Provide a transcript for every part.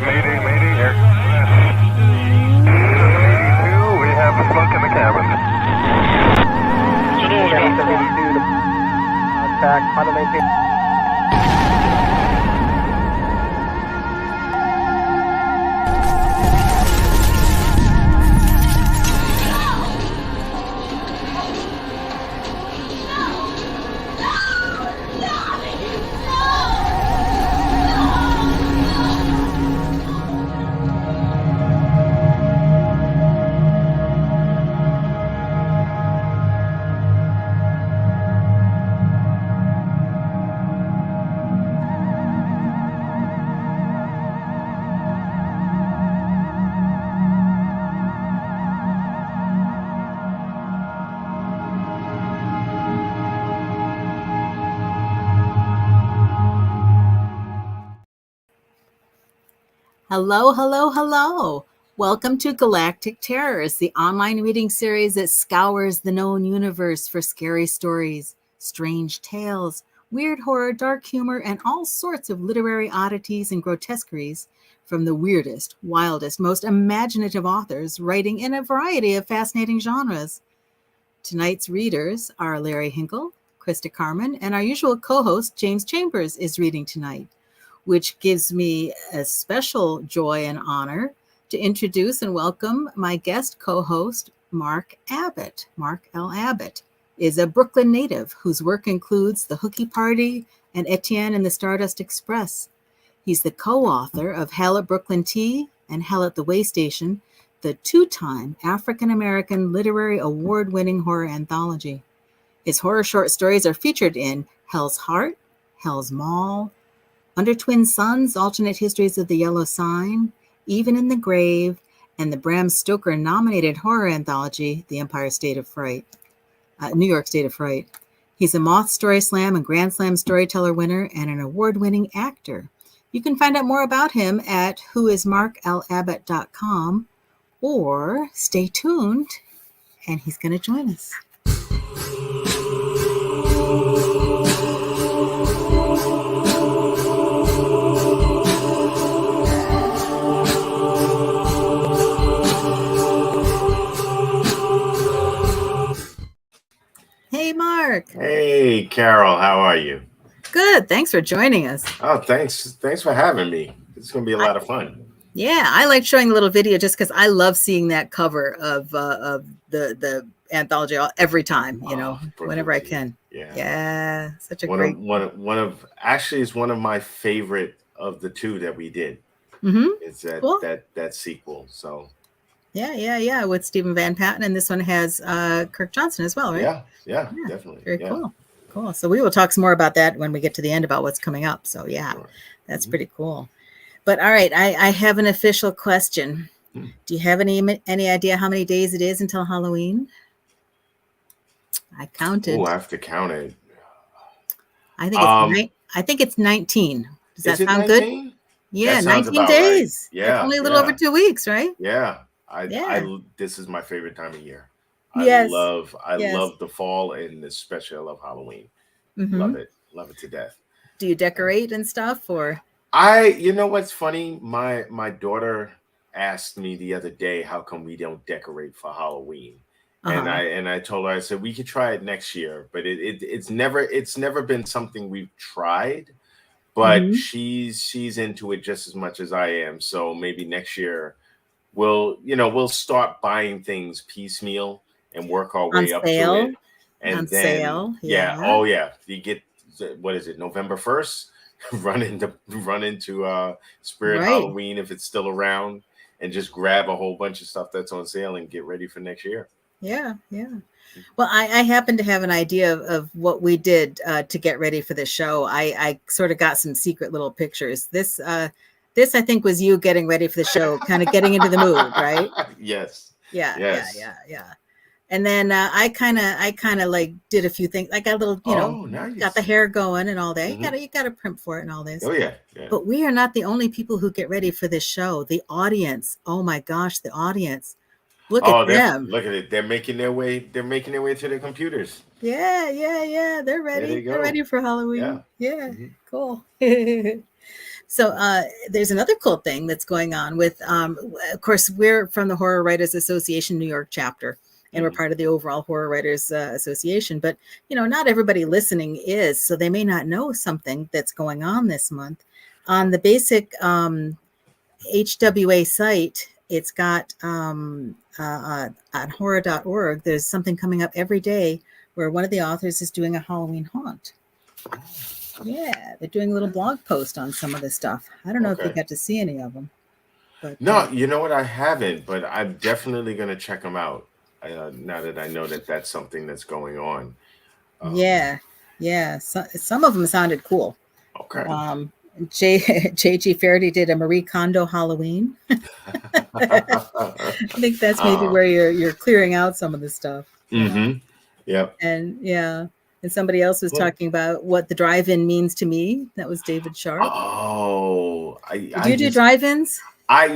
Mayday, here. 782, we have smoke in the cabin. 782, contact, pilot maintain. Hello, hello, hello. Welcome to Galactic Terrors, the online reading series that scours the known universe for scary stories, strange tales, weird horror, dark humor, and all sorts of literary oddities and grotesqueries from the weirdest, wildest, most imaginative authors writing in a variety of fascinating genres. Tonight's readers are LARRY HINKLE, CHRISTA CARMEN, and our usual co-host, James Chambers, is reading tonight, which gives me a special joy and honor to introduce and welcome my guest co-host, MARC ABBOTT. MARC L ABBOTT is a Brooklyn native whose work includes The Hooky Party and Etienne and the Stardust Express. He's the co-author of Hell at Brooklyn Tea and Hell at the Way Station, the two-time African-American Literary Award-winning horror anthology. His horror short stories are featured in Hell's Heart, Hell's Mall, Under Twin Suns, Alternate Histories of the Yellow Sign, Even in the Grave, and the Bram Stoker-nominated horror anthology, The Empire State of Fright, New York State of Fright. He's a Moth Story Slam and Grand Slam Storyteller winner and an award-winning actor. You can find out more about him at whoismarklabbott.com or stay tuned, and he's going to join us. Hey, Mark. Hey, Carol. How are you? Good. Thanks for joining us. Oh, thanks. Thanks for having me. It's going to be a lot of fun. Yeah, I like showing the little video just because I love seeing that cover of the anthology every time, whenever I can. Yeah, such a great one of actually is one of my favorite of the two that we did. Mm-hmm. It's that cool. that sequel. So yeah, with Stephen Van Patten, and this one has Kirk Johnson as well, right? Yeah, definitely. Very cool. So we will talk some more about that when we get to the end about what's coming up. So yeah, sure. That's pretty cool. But all right, I have an official question. Do you have any idea how many days it is until Halloween? I counted. Oh, I have to count it. I think it's 19. Does that sound 19? good? Yeah, that 19 days. Right. Yeah, that's only a little over 2 weeks, right? Yeah. I this is my favorite time of year. Yes. I love the fall, and especially I love Halloween. Mm-hmm. Love it to death. Do you decorate and stuff, or? You know what's funny? My daughter asked me the other day, how come we don't decorate for Halloween? Uh-huh. And I told her, I said, we could try it next year, but it's never been something we've tried, but she's into it just as much as I am. So maybe next year we'll start buying things piecemeal and work our way up to it. And on then sale. Yeah. Oh yeah. You get, what is it, November 1st? run into Spirit right. Halloween if it's still around, and just grab a whole bunch of stuff that's on sale and get ready for next year. Yeah. Well, I happen to have an idea of what we did to get ready for the show. I sort of got some secret little pictures. This I think was you getting ready for the show, kind of getting into the mood, right? Yes. Yeah. And then I kind of like did a few things. I got a little, nice. Got the hair going and all that. Mm-hmm. You got to primp for it and all this. Oh yeah. But we are not the only people who get ready for this show. The audience. Oh my gosh, the audience. Look at them. Look at it. They're making their way to their computers. Yeah. They're ready. They're ready for Halloween. Yeah. Mm-hmm. Cool. So there's another cool thing that's going on with, of course, we're from the Horror Writers Association New York chapter, and we're part of the overall Horror Writers Association. But, not everybody listening is, so they may not know something that's going on this month. On the basic HWA site, it's got on horror.org, there's something coming up every day where one of the authors is doing a Halloween haunt. Yeah, they're doing a little blog post on some of this stuff. I don't know if you got to see any of them. But, no, you know what? I haven't, but I'm definitely going to check them out now that I know that that's something that's going on. Yeah. So, some of them sounded cool. Okay. J.G. Faraday did a Marie Kondo Halloween. I think that's maybe where you're clearing out some of the stuff. Mm-hmm. Yep. And somebody else was talking about what the drive-in means to me. That was David Sharp. Oh, Did you do drive-ins?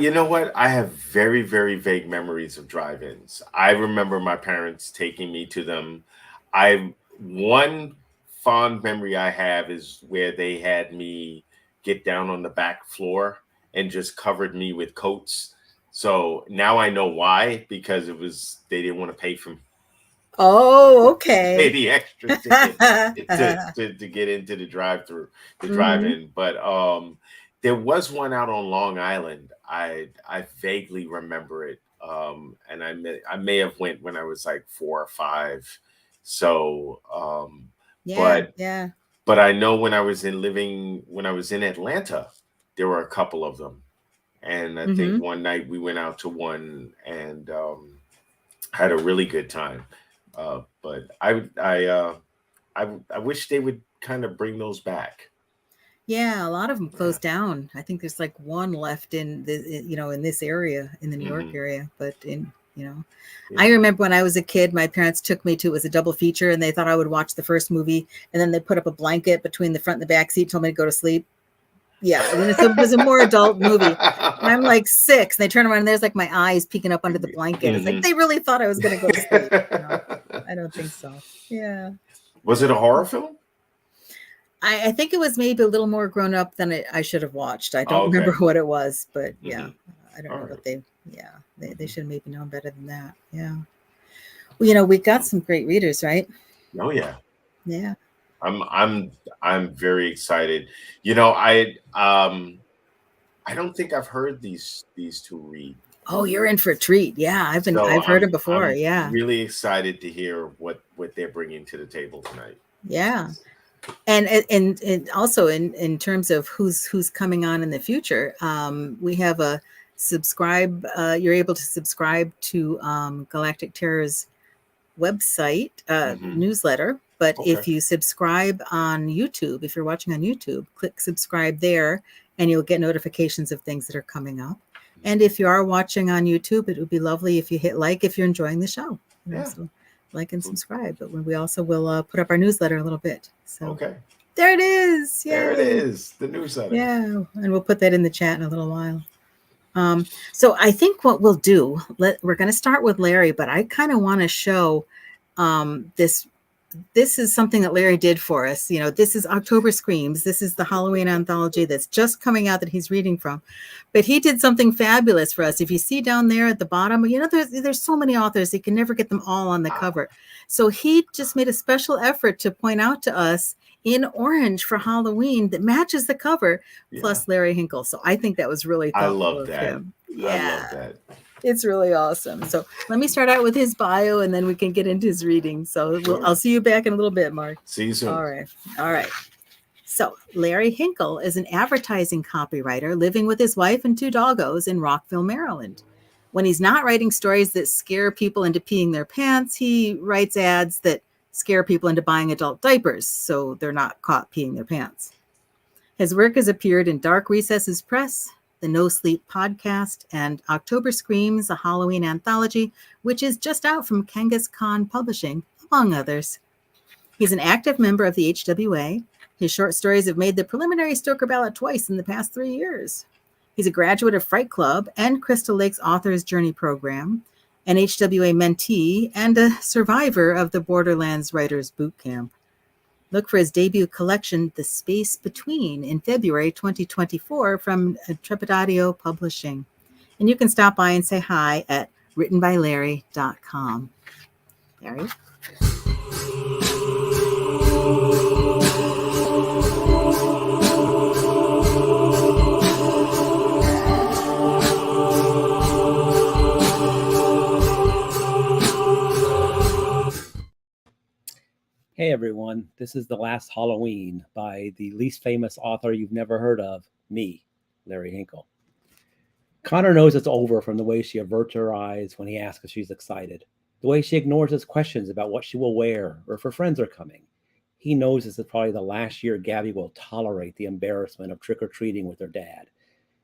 You know what? I have very, very vague memories of drive-ins. I remember my parents taking me to them. One fond memory I have is where they had me get down on the back floor and just covered me with coats. So now I know why, because they didn't want to pay for me. Oh, okay. Pay the extra ticket to get into the drive-through, the drive-in. But there was one out on Long Island. I vaguely remember it, and I may have went when I was like 4 or 5. So, but I know when I was in Atlanta, there were a couple of them, and I think one night we went out to one and had a really good time. But I wish they would kind of bring those back. Yeah, a lot of them closed down. I think there's like one left in in this area, in the New York area. But I remember when I was a kid, my parents took me to, it was a double feature, and they thought I would watch the first movie, and then they put up a blanket between the front and the back seat, told me to go to sleep. Yeah, I mean, it was a more adult movie. And I'm like 6, and they turn around and there's like my eyes peeking up under the blanket. It's like they really thought I was going to go to sleep. I don't think so. Yeah. Was it a horror film? I think it was maybe a little more grown up than I should have watched. I don't remember what it was, but I don't know what they should have maybe known better than that. Yeah. Well, we got some great readers, right? Oh yeah. Yeah. I'm very excited. I don't think I've heard these two read. Oh, you're in for a treat. Yeah, I've heard it before. I'm really excited to hear what they're bringing to the table tonight. Yeah. And also in terms of who's coming on in the future, we have a subscribe. You're able to subscribe to Galactic Terrors website newsletter. But if you subscribe on YouTube, if you're watching on YouTube, click subscribe there, and you'll get notifications of things that are coming up. And if you are watching on YouTube, it would be lovely if you hit like if you're enjoying the show. So like and subscribe. But we also will put up our newsletter in a little bit. So there it is. Yay. There it is, the newsletter. Yeah, and we'll put that in the chat in a little while. So I think what we'll do, we're going to start with Larry, but I kind of want to show this. This is something that Larry did for us. This is October Screams. This is the Halloween Anthology that's just coming out that he's reading from. But he did something fabulous for us. If you see down there at the bottom, there's so many authors, he can never get them all on the cover. So he just made a special effort to point out to us in orange for Halloween that matches the cover, plus Larry Hinkle. So I think that was really thoughtful. I love that. Him. Yeah. I love that. It's really awesome. So let me start out with his bio, and then we can get into his reading. So I'll see you back in a little bit, Mark. See you soon. All right. So Larry Hinkle is an advertising copywriter living with his wife and 2 doggos in Rockville, Maryland. When he's not writing stories that scare people into peeing their pants, he writes ads that scare people into buying adult diapers so they're not caught peeing their pants. His work has appeared in Dark Recesses Press, the NoSleep Podcast, and October Screams, a Halloween Anthology, which is just out from Kangas Kahn Publishing, among others. He's an active member of the HWA. His short stories have made the preliminary Stoker ballot twice in the past 3 years. He's a graduate of Fright Club and Crystal Lake's Author's Journey program, an HWA mentee, and a survivor of the Borderlands Writers Bootcamp. Look for his debut collection, The Space Between, in February 2024 from Intrepid Audio Publishing. And you can stop by and say hi at writtenbylarry.com. Larry? Hey everyone, this is The Last Halloween by the least famous author you've never heard of, me, Larry Hinkle. Connor knows it's over from the way she averts her eyes when he asks if she's excited, the way she ignores his questions about what she will wear or if her friends are coming. He knows this is probably the last year Gabby will tolerate the embarrassment of trick-or-treating with her dad.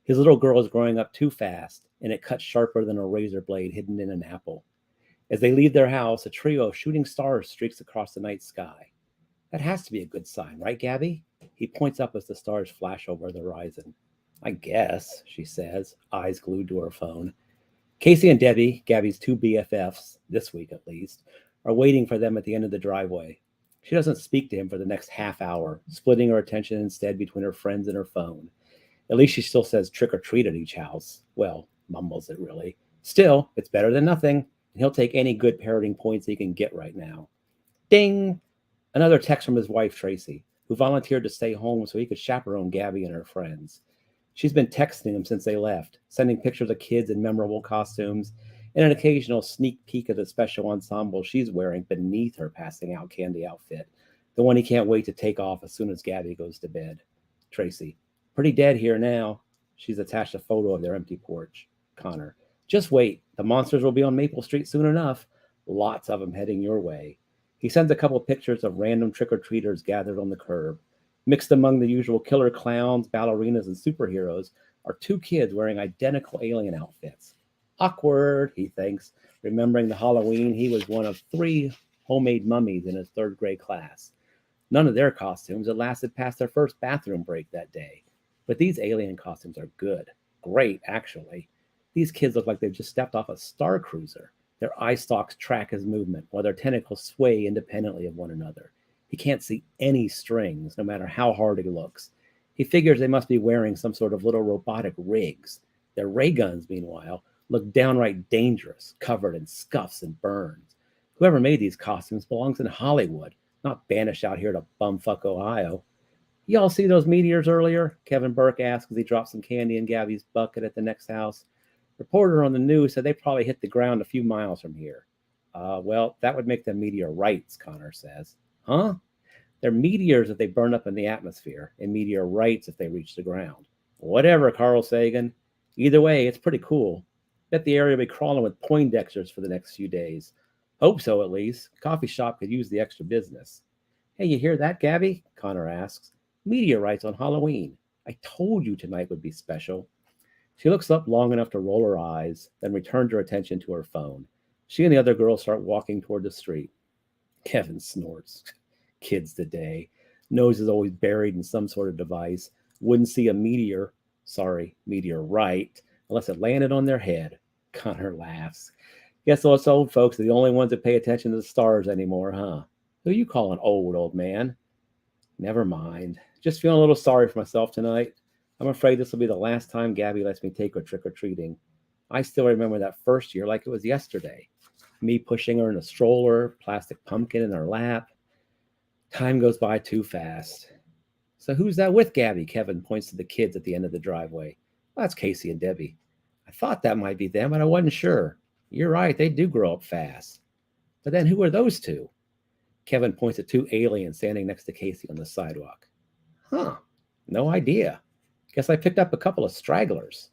His little girl is growing up too fast, and it cuts sharper than a razor blade hidden in an apple. As they leave their house, a trio of shooting stars streaks across the night sky. That has to be a good sign, right, Gabby? He points up as the stars flash over the horizon. I guess, she says, eyes glued to her phone. Casey and Debbie, Gabby's two BFFs, this week at least, are waiting for them at the end of the driveway. She doesn't speak to him for the next half hour, splitting her attention instead between her friends and her phone. At least she still says trick or treat at each house. Well, mumbles it really. Still, it's better than nothing. And he'll take any good parenting points he can get right now. Ding! Another text from his wife, Tracy, who volunteered to stay home so he could chaperone Gabby and her friends. She's been texting him since they left, sending pictures of kids in memorable costumes and an occasional sneak peek of the special ensemble she's wearing beneath her passing out candy outfit, the one he can't wait to take off as soon as Gabby goes to bed. Tracy, pretty dead here now. She's attached a photo of their empty porch. Connor, just wait. The monsters will be on Maple Street soon enough. Lots of them heading your way. He sends a couple pictures of random trick-or-treaters gathered on the curb. Mixed among the usual killer clowns, ballerinas, and superheroes are two kids wearing identical alien outfits. Awkward, he thinks, remembering the Halloween he was one of 3 homemade mummies in his 3rd grade class. None of their costumes had lasted past their first bathroom break that day. But these alien costumes are good. Great, actually. These kids look like they've just stepped off a star cruiser. Their eye stalks track his movement while their tentacles sway independently of one another. He can't see any strings, no matter how hard he looks. He figures they must be wearing some sort of little robotic rigs. Their ray guns, meanwhile, look downright dangerous, covered in scuffs and burns. Whoever made these costumes belongs in Hollywood, not banished out here to bumfuck Ohio. Y'all see those meteors earlier? Kevin Burke asked as he dropped some candy in Gabby's bucket at the next house. Reporter on the news said they probably hit the ground a few miles from here. Well, that would make them meteorites, Connor says. Huh? They're meteors if they burn up in the atmosphere, and meteorites if they reach the ground. Whatever, Carl Sagan. Either way, it's pretty cool. Bet the area will be crawling with Poindexters for the next few days. Hope so, at least. Coffee shop could use the extra business. Hey, you hear that, Gabby? Connor asks. Meteorites on Halloween. I told you tonight would be special. She looks up long enough to roll her eyes, then returns her attention to her phone. She and the other girls start walking toward the street. Kevin snorts. Kids today. Nose is always buried in some sort of device. Wouldn't see a meteorite, unless it landed on their head. Connor laughs. Guess us old folks are the only ones that pay attention to the stars anymore, huh? Who you calling old, old man? Never mind. Just feeling a little sorry for myself tonight. I'm afraid this will be the last time Gabby lets me take her trick-or-treating. I still remember that first year like it was yesterday. Me pushing her in a stroller, plastic pumpkin in her lap. Time goes by too fast. So who's that with Gabby? Kevin points to the kids at the end of the driveway. Well, that's Casey and Debbie. I thought that might be them, but I wasn't sure. You're right, they do grow up fast. But then who are those two? Kevin points at 2 aliens standing next to Casey on the sidewalk. Huh, no idea. Guess I picked up a couple of stragglers.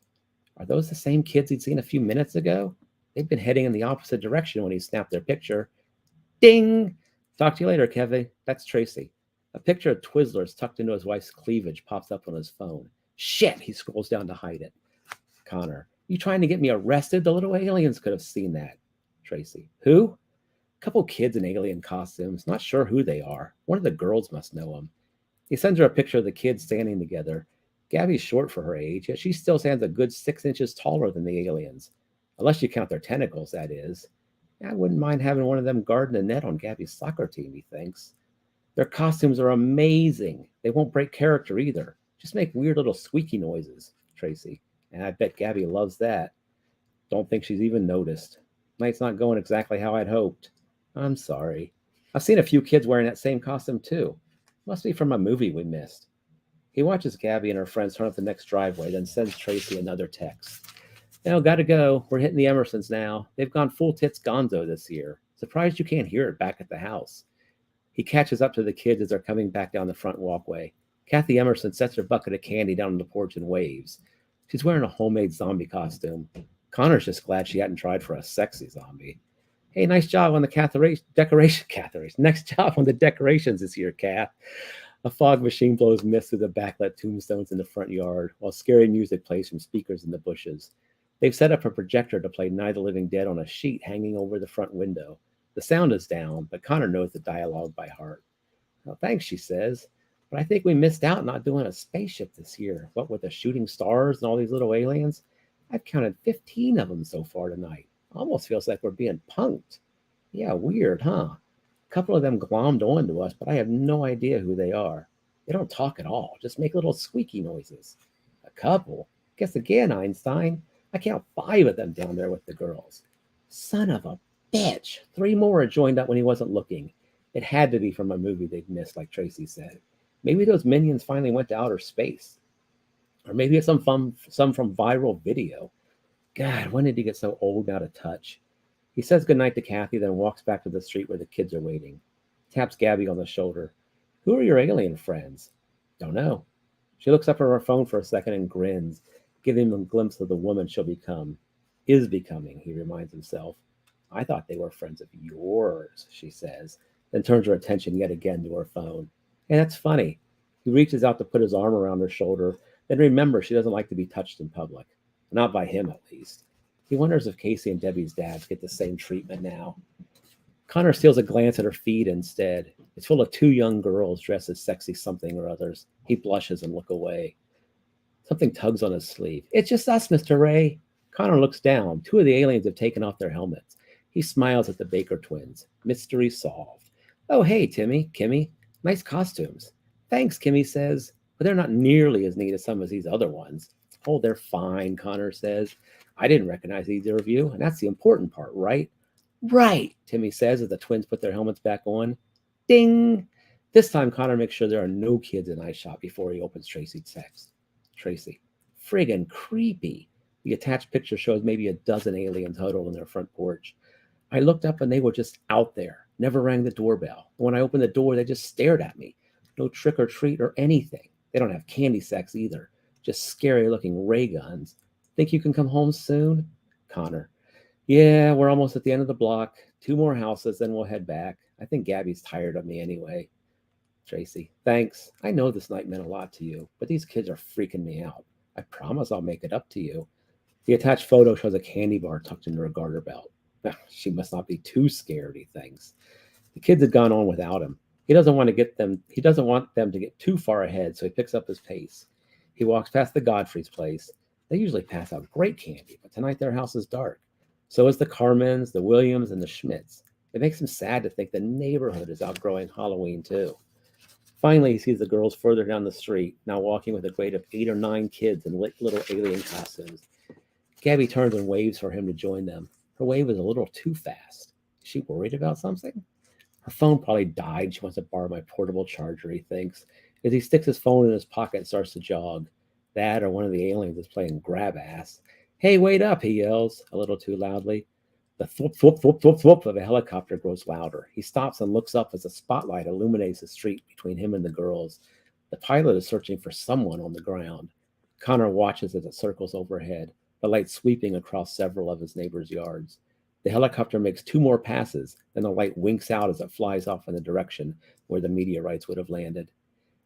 Are those the same kids he'd seen a few minutes ago? They've been heading in the opposite direction when he snapped their picture. Ding! Talk to you later, Kevin. That's Tracy. A picture of Twizzlers tucked into his wife's cleavage pops up on his phone. Shit! He scrolls down to hide it. Connor, you trying to get me arrested? The little aliens could have seen that. Tracy, who? A couple kids in alien costumes. Not sure who they are. One of the girls must know them. He sends her a picture of the kids standing together. Gabby's short for her age, yet she still stands a good 6 inches taller than the aliens. Unless you count their tentacles, that is. I wouldn't mind having one of them guarding a net on Gabby's soccer team, he thinks. Their costumes are amazing. They won't break character either. Just make weird little squeaky noises, Tracy. And I bet Gabby loves that. Don't think she's even noticed. Night's not going exactly how I'd hoped. I'm sorry. I've seen a few kids wearing that same costume too. Must be from a movie we missed. He watches Gabby and her friends turn up the next driveway, then sends Tracy another text. Now, gotta go. We're hitting the Emersons now. They've gone full tits gonzo this year. Surprised you can't hear it back at the house. He catches up to the kids as they're coming back down the front walkway. Kathy Emerson sets her bucket of candy down on the porch and waves. She's wearing a homemade zombie costume. Connor's just glad she hadn't tried for a sexy zombie. Hey, nice job on the decoration. Next job on the decorations this year, Kath. A fog machine blows mist through the backlit tombstones in the front yard, while scary music plays from speakers in the bushes. They've set up a projector to play Night of the Living Dead on a sheet hanging over the front window. The sound is down, but Connor knows the dialogue by heart. Well, thanks, she says, but I think we missed out not doing a spaceship this year. What with the shooting stars and all these little aliens? I've counted 15 of them so far tonight. Almost feels like we're being punked. Yeah, weird, huh? A couple of them glommed on to us, but I have no idea who they are. They don't talk at all, just make little squeaky noises. A couple? Guess again, Einstein. I count 5 of them down there with the girls. Son of a bitch. 3 more had joined up when he wasn't looking. It had to be from a movie they'd missed, like Tracy said. Maybe those minions finally went to outer space. Or maybe it's some from viral video. God, when did he get so old and out of touch? He says goodnight to Kathy, then walks back to the street where the kids are waiting. Taps Gabby on the shoulder. Who are your alien friends? Don't know. She looks up at her phone for a second and grins, giving him a glimpse of the woman she'll become. Is becoming, he reminds himself. I thought they were friends of yours, she says, then turns her attention yet again to her phone. Hey, that's funny. He reaches out to put his arm around her shoulder, then remembers she doesn't like to be touched in public. Not by him, at least. He wonders if Casey and Debbie's dads get the same treatment now. Connor steals a glance at her feed instead. It's full of 2 young girls dressed as sexy something or others. He blushes and looks away. Something tugs on his sleeve. It's just us, Mr. Ray. Connor looks down. 2 of the aliens have taken off their helmets. He smiles at the Baker twins. Mystery solved. Oh, hey, Kimmy. Nice costumes. Thanks, Kimmy says, but they're not nearly as neat as some of these other ones. Oh, they're fine, Connor says. I didn't recognize either of you, and that's the important part, right? Right, Timmy says as the twins put their helmets back on. Ding! This time, Connor makes sure there are no kids in eyeshot before he opens Tracy's text. Tracy. Friggin' creepy. The attached picture shows maybe a dozen aliens huddled on their front porch. I looked up and they were just out there, never rang the doorbell. When I opened the door, they just stared at me. No trick or treat or anything. They don't have candy sacks either. Just scary-looking ray guns. Think you can come home soon? Connor. Yeah, we're almost at the end of the block. 2 more houses, then we'll head back. I think Gabby's tired of me anyway. Tracy. Thanks. I know this night meant a lot to you, but these kids are freaking me out. I promise I'll make it up to you. The attached photo shows a candy bar tucked into her garter belt. She must not be too scared, he thinks. The kids had gone on without him. He doesn't want them to get too far ahead, so he picks up his pace. He walks past the Godfrey's place. They usually pass out great candy, but tonight their house is dark. So is the Carmens, the Williams, and the Schmidts. It makes him sad to think the neighborhood is outgrowing Halloween, too. Finally, he sees the girls further down the street, now walking with a grade of 8 or 9 kids in little alien costumes. Gabby turns and waves for him to join them. Her wave is a little too fast. Is she worried about something? Her phone probably died. She wants to borrow my portable charger, he thinks, as he sticks his phone in his pocket and starts to jog. That or one of the aliens is playing grab ass. Hey, wait up, he yells, a little too loudly. The thwop, thwop, thwop, thwop, thwop of a helicopter grows louder. He stops and looks up as a spotlight illuminates the street between him and the girls. The pilot is searching for someone on the ground. Connor watches as it circles overhead, the light sweeping across several of his neighbors' yards. The helicopter makes 2 more passes, then the light winks out as it flies off in the direction where the meteorites would have landed.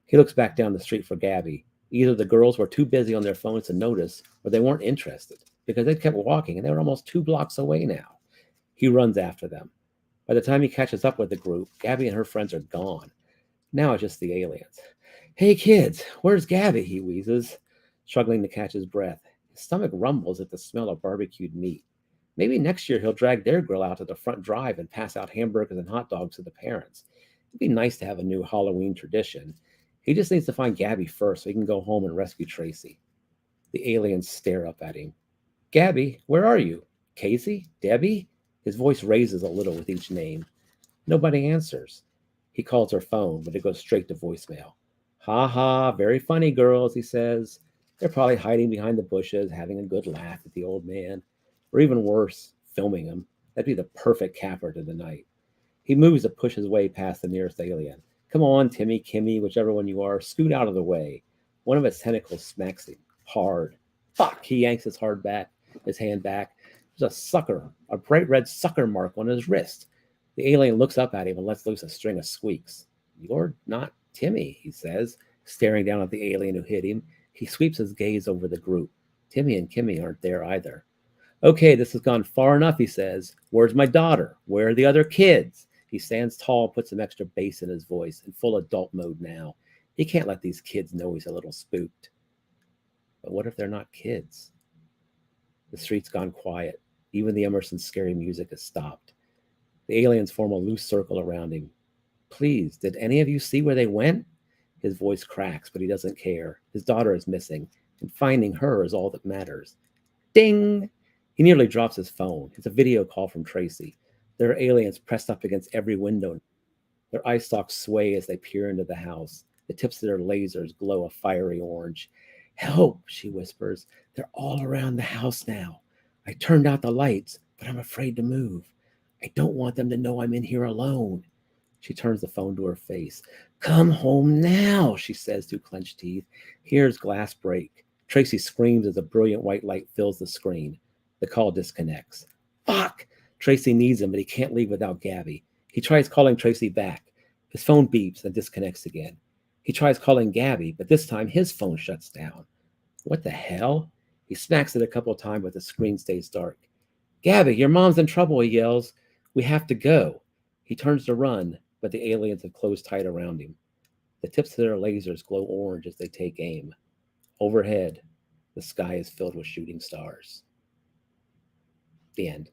He looks back down the street for Gabby. Either the girls were too busy on their phones to notice, or they weren't interested, because they kept walking and they were almost 2 blocks away now. He runs after them. By the time he catches up with the group, Gabby and her friends are gone. Now it's just the aliens. Hey kids, where's Gabby? He wheezes, struggling to catch his breath. His stomach rumbles at the smell of barbecued meat. Maybe next year he'll drag their grill out to the front drive and pass out hamburgers and hot dogs to the parents. It'd be nice to have a new Halloween tradition. He just needs to find Gabby first so he can go home and rescue Tracy. The aliens stare up at him. Gabby, where are you? Casey? Debbie? His voice raises a little with each name. Nobody answers. He calls her phone, but it goes straight to voicemail. Ha ha, very funny, girls, he says. They're probably hiding behind the bushes, having a good laugh at the old man. Or even worse, filming him. That'd be the perfect capper to the night. He moves to push his way past the nearest alien. Come on, Timmy, Kimmy, whichever one you are, scoot out of the way. One of its tentacles smacks him hard. Fuck, he yanks his hand back. There's a bright red sucker mark on his wrist. The alien looks up at him and lets loose a string of squeaks. You're not Timmy, he says, staring down at the alien who hit him. He sweeps his gaze over the group. Timmy and Kimmy aren't there either. Okay, this has gone far enough, he says. Where's my daughter? Where are the other kids? He stands tall, puts some extra bass in his voice, in full adult mode now. He can't let these kids know he's a little spooked. But what if they're not kids? The street's gone quiet. Even the Emerson's scary music has stopped. The aliens form a loose circle around him. Please, did any of you see where they went? His voice cracks, but he doesn't care. His daughter is missing, and finding her is all that matters. Ding! He nearly drops his phone. It's a video call from Tracy. There are aliens pressed up against every window. Their eye stalks sway as they peer into the house. The tips of their lasers glow a fiery orange. Help, she whispers. They're all around the house now. I turned out the lights, but I'm afraid to move. I don't want them to know I'm in here alone. She turns the phone to her face. Come home now, she says through clenched teeth. Here's glass break. Tracy screams as a brilliant white light fills the screen. The call disconnects. Fuck! Tracy needs him, but he can't leave without Gabby. He tries calling Tracy back. His phone beeps and disconnects again. He tries calling Gabby, but this time his phone shuts down. What the hell? He smacks it a couple of times, but the screen stays dark. Gabby, your mom's in trouble, he yells. We have to go. He turns to run, but the aliens have closed tight around him. The tips of their lasers glow orange as they take aim. Overhead, the sky is filled with shooting stars. The end.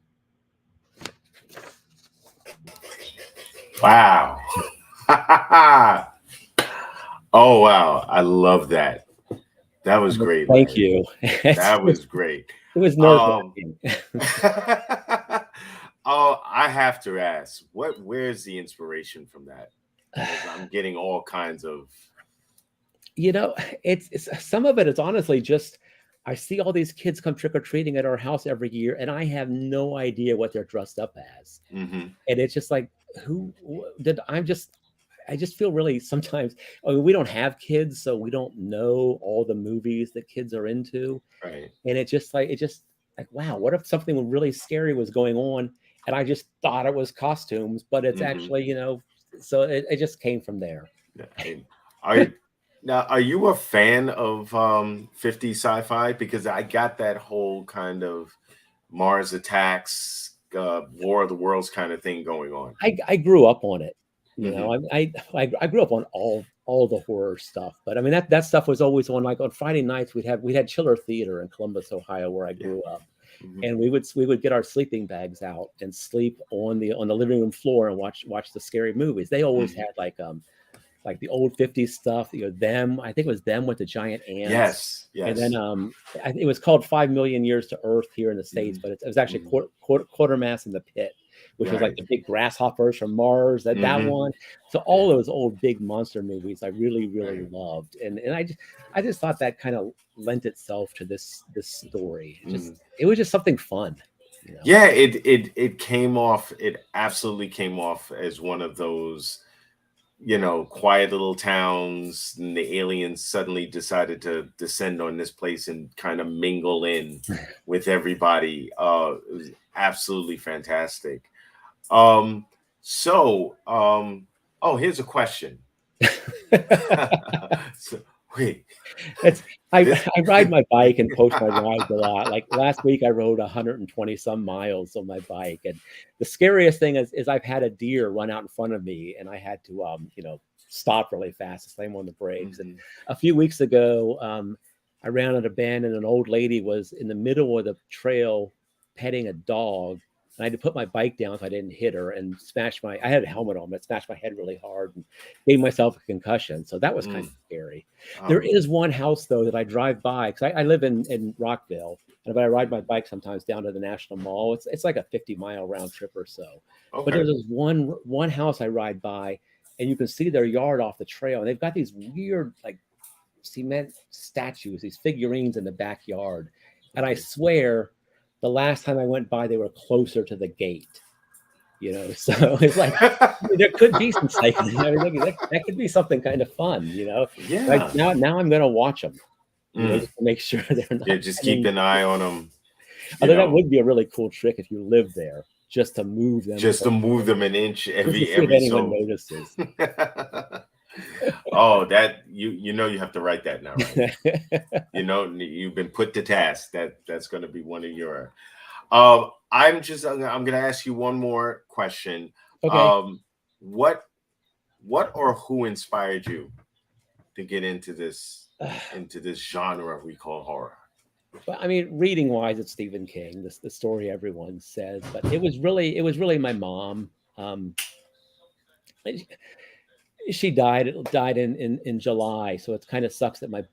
Wow. Oh, wow. I love that. That was great. Thank you. That was great. It was nerve-wracking. Oh, I have to ask, where's the inspiration from that? I'm getting all kinds of. You know, it's some of it is honestly just, I see all these kids come trick-or-treating at our house every year, and I have no idea what they're dressed up as. Mm-hmm. And it's just like, I just feel really sometimes, I mean, we don't have kids, so we don't know all the movies that kids are into. Right. And it's just like, wow, what if something really scary was going on and I just thought it was costumes, but it's actually, you know, so it just came from there. Are you a fan of 50s sci-fi? Because I got that whole kind of Mars Attacks, War of the Worlds kind of thing going on. I grew up on it. You know, I grew up on all the horror stuff, but I mean that stuff was always on. Like on Friday nights, we had Chiller Theater in Columbus, Ohio, where I grew up, and we would get our sleeping bags out and sleep on the living room floor and watch the scary movies. They always had like the old 50s stuff. You know, Them. I think it was Them with the giant ants. Yes. And then it was called 5 Million Years to Earth here in the States, but it was actually Quartermass in the Pit, which was like the big grasshoppers from Mars, that one. So all those old big monster movies I really, really loved. And I just thought that kind of lent itself to this story. It was just something fun. You know? Yeah, it came off, it absolutely came off as one of those, you know, quiet little towns, and the aliens suddenly decided to descend on this place and kind of mingle in with everybody. It was absolutely fantastic. Here's a question. I ride my bike and post my rides a lot. Like last week, I rode 120 some miles on my bike, and the scariest thing is I've had a deer run out in front of me, and I had to stop really fast to slam on the brakes. And a few weeks ago, I ran at a bend, and an old lady was in the middle of the trail petting a dog I had to put my bike down so I didn't hit her and I had a helmet on, but smashed my head really hard and gave myself a concussion. So that was kind of scary. There is one house though that I drive by, because I live in Rockville, and if I ride my bike sometimes down to the National Mall, it's like a 50-mile round trip or so. Okay. But there's this one house I ride by, and you can see their yard off the trail, and they've got these weird like cement statues, these figurines in the backyard. And I swear the last time I went by, they were closer to the gate, you know? So it's like, there could be some cycling. I mean, that could be something kind of fun, you know? Yeah. Like now I'm going to watch them, you know, just to make sure they're not. Yeah, just keep an eye on them. Although that would be a really cool trick if you live there, just to move them. Just to move them an inch every if anyone notices. Oh, that you know you have to write that now, right? You know, you've been put to task. That's going to be one of your. I'm going to ask you one more question. Okay. What or who inspired you to get into this genre we call horror? Well, I mean, reading wise, it's Stephen King. The story everyone says, but it was really my mom. She died in July, so it kind of sucks that my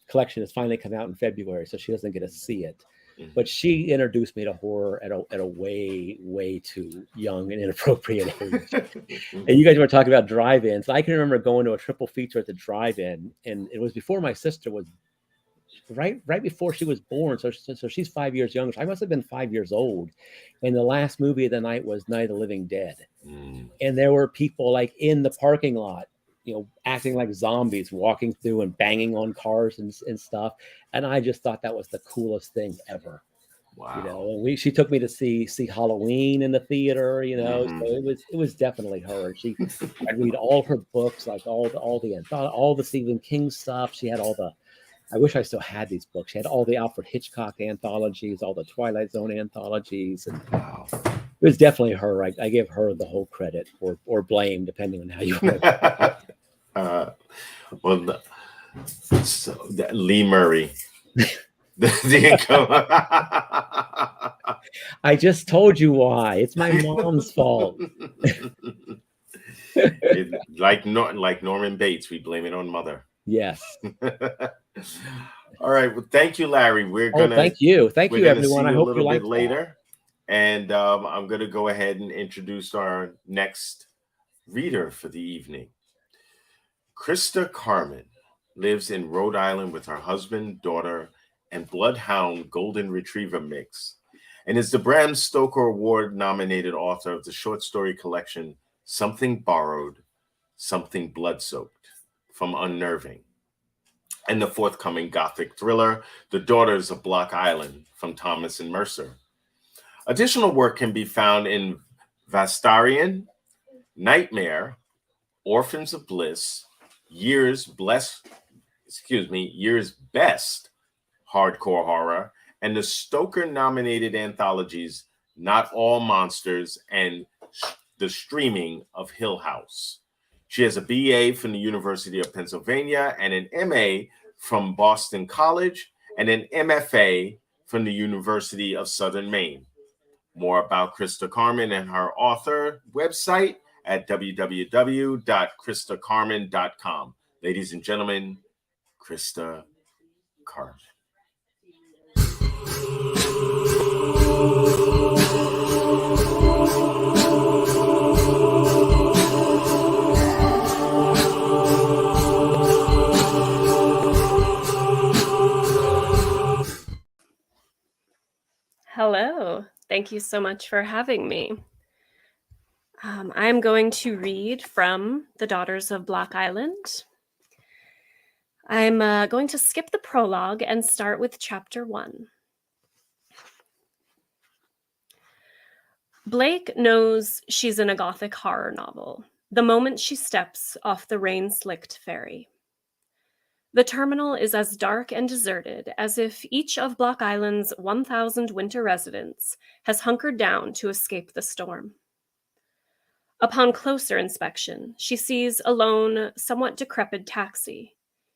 collection has finally come out in February, so she doesn't get to see it. Mm-hmm. But she introduced me to horror at a way too young and inappropriate age. And you guys were talking about drive-ins. I can remember going to a triple feature at the drive-in, and it was before my sister was right before she was born. So she's 5 years younger. So I must have been 5 years old. And the last movie of the night was Night of the Living Dead. And there were people like in the parking lot, you know, acting like zombies, walking through and banging on cars and stuff. And I just thought that was the coolest thing ever. Wow. You know, and she took me to see Halloween in the theater, you know, so it was definitely her. I read all her books, like all the Stephen King stuff. She had I wish I still had these books. She had all the Alfred Hitchcock anthologies, all the Twilight Zone anthologies. And it was definitely her. I give her the whole credit or blame, depending on how you want to. Lee Murray. I just told you why. It's my mom's fault. Like Norman Bates, we blame it on mother. Yes. All right. Well, thank you, Larry. Thank you, everyone. I hope you like later. And I'm going to go ahead and introduce our next reader for the evening. CHRISTA CARMEN lives in Rhode Island with her husband, daughter, and bloodhound golden retriever mix, and is the Bram Stoker Award-nominated author of the short story collection Something Borrowed, Something Blood-Soaked from Unnerving, and the forthcoming Gothic thriller, The Daughters of Block Island from Thomas and Mercer. Additional work can be found in Vastarian, Nightmare, Orphans of Bliss, Year's Best Hardcore Horror, and the Stoker-nominated anthologies Not All Monsters and The Streaming of Hill House. She has a BA from the University of Pennsylvania and an MA from Boston College and an MFA from the University of Southern Maine. More about CHRISTA CARMEN and her author website at www.christacarmen.com. Ladies and gentlemen, CHRISTA CARMEN. Hello. Thank you so much for having me. I'm going to read from The Daughters of Block Island. I'm going to skip the prologue and start with chapter 1. Blake knows she's in a gothic horror novel the moment she steps off the rain-slicked ferry. The terminal is as dark and deserted as if each of Block Island's 1,000 winter residents has hunkered down to escape the storm. Upon closer inspection, she sees a lone, somewhat decrepit taxi,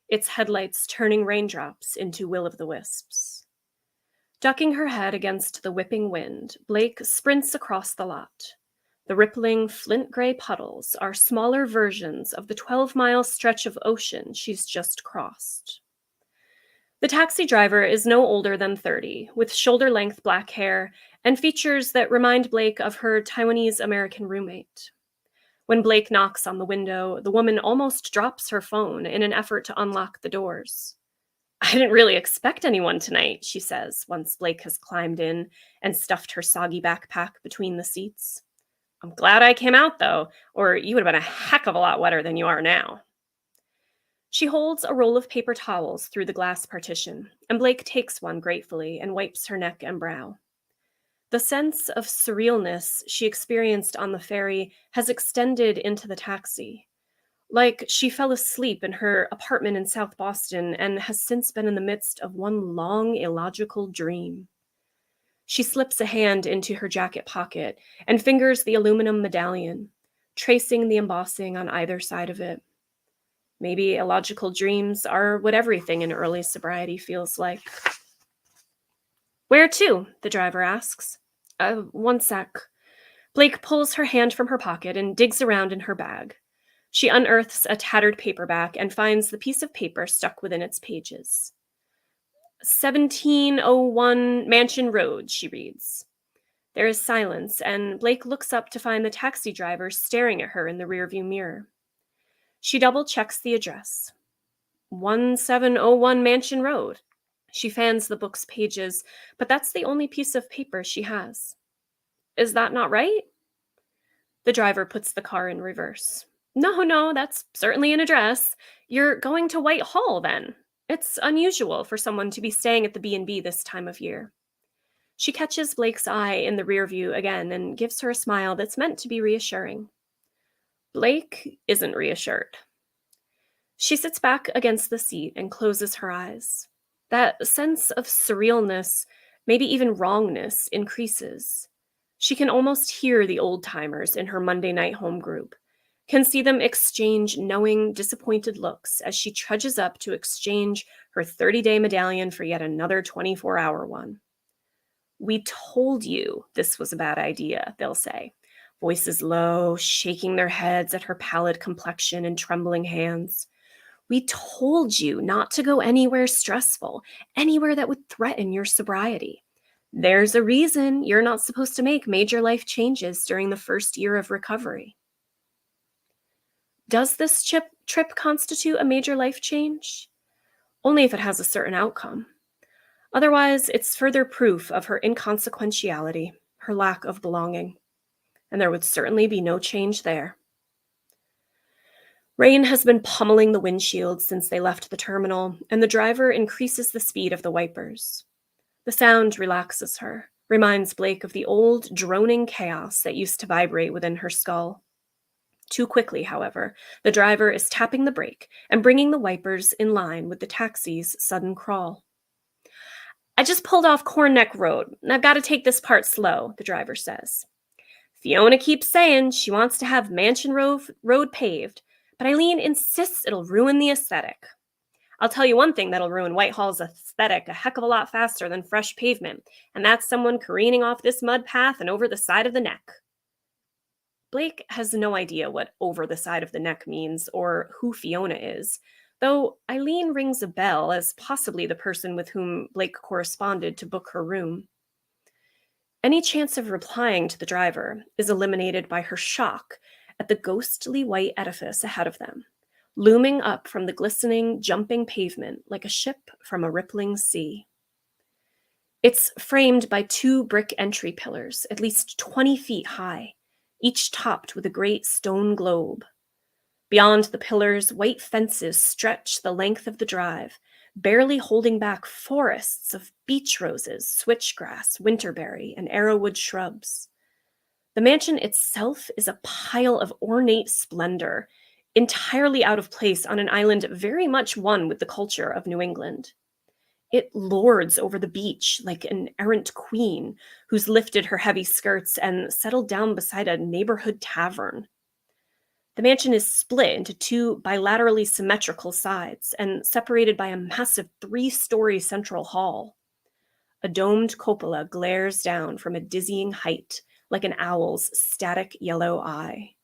its headlights turning raindrops into will-o'-the-wisps. Ducking her head against the whipping wind, Blake sprints across the lot. The rippling, flint-gray puddles are smaller versions of the 12-mile stretch of ocean she's just crossed. The taxi driver is no older than 30, with shoulder-length black hair and features that remind Blake of her Taiwanese-American roommate. When Blake knocks on the window, the woman almost drops her phone in an effort to unlock the doors. "I didn't really expect anyone tonight," she says, once Blake has climbed in and stuffed her soggy backpack between the seats. "I'm glad I came out, though, or you would have been a heck of a lot wetter than you are now." She holds a roll of paper towels through the glass partition, and Blake takes one gratefully and wipes her neck and brow. The sense of surrealness she experienced on the ferry has extended into the taxi. Like she fell asleep in her apartment in South Boston and has since been in the midst of one long, illogical dream. She slips a hand into her jacket pocket and fingers the aluminum medallion, tracing the embossing on either side of it. Maybe illogical dreams are what everything in early sobriety feels like. "Where to?" the driver asks. One sec." Blake pulls her hand from her pocket and digs around in her bag. She unearths a tattered paperback and finds the piece of paper stuck within its pages. 1701 Mansion Road, she reads. There is silence, and Blake looks up to find the taxi driver staring at her in the rearview mirror. She double-checks the address. 1701 Mansion Road. She fans the book's pages, but that's the only piece of paper she has. Is that not right? The driver puts the car in reverse. No, that's certainly an address. You're going to Whitehall, then. It's unusual for someone to be staying at the B&B this time of year. She catches Blake's eye in the rear view again and gives her a smile that's meant to be reassuring. Blake isn't reassured. She sits back against the seat and closes her eyes. That sense of surrealness, maybe even wrongness, increases. She can almost hear the old-timers in her Monday night home group, can see them exchange knowing, disappointed looks as she trudges up to exchange her 30-day medallion for yet another 24-hour one. We told you this was a bad idea, they'll say, voices low, shaking their heads at her pallid complexion and trembling hands. We told you not to go anywhere stressful, anywhere that would threaten your sobriety. There's a reason you're not supposed to make major life changes during the first year of recovery. Does this trip constitute a major life change? Only if it has a certain outcome. Otherwise, it's further proof of her inconsequentiality, her lack of belonging. And there would certainly be no change there. Rain has been pummeling the windshield since they left the terminal, and the driver increases the speed of the wipers. The sound relaxes her, reminds Blake of the old, droning chaos that used to vibrate within her skull. Too quickly, however, the driver is tapping the brake and bringing the wipers in line with the taxi's sudden crawl. I just pulled off Corn Neck Road, and I've got to take this part slow, the driver says. Fiona keeps saying she wants to have Mansion Road paved, but Eileen insists it'll ruin the aesthetic. I'll tell you one thing that'll ruin Whitehall's aesthetic a heck of a lot faster than fresh pavement, and that's someone careening off this mud path and over the side of the neck. Blake has no idea what over the side of the neck means or who Fiona is, though Eileen rings a bell as possibly the person with whom Blake corresponded to book her room. Any chance of replying to the driver is eliminated by her shock at the ghostly white edifice ahead of them, looming up from the glistening, jumping pavement like a ship from a rippling sea. It's framed by 2 brick entry pillars, at least 20 feet high, each topped with a great stone globe. Beyond the pillars, white fences stretch the length of the drive, barely holding back forests of beech roses, switchgrass, winterberry, and arrowwood shrubs. The mansion itself is a pile of ornate splendor, entirely out of place on an island very much one with the culture of New England. It lords over the beach like an errant queen who's lifted her heavy skirts and settled down beside a neighborhood tavern. The mansion is split into 2 bilaterally symmetrical sides and separated by a massive 3-story central hall. A domed cupola glares down from a dizzying height like an owl's static yellow eye.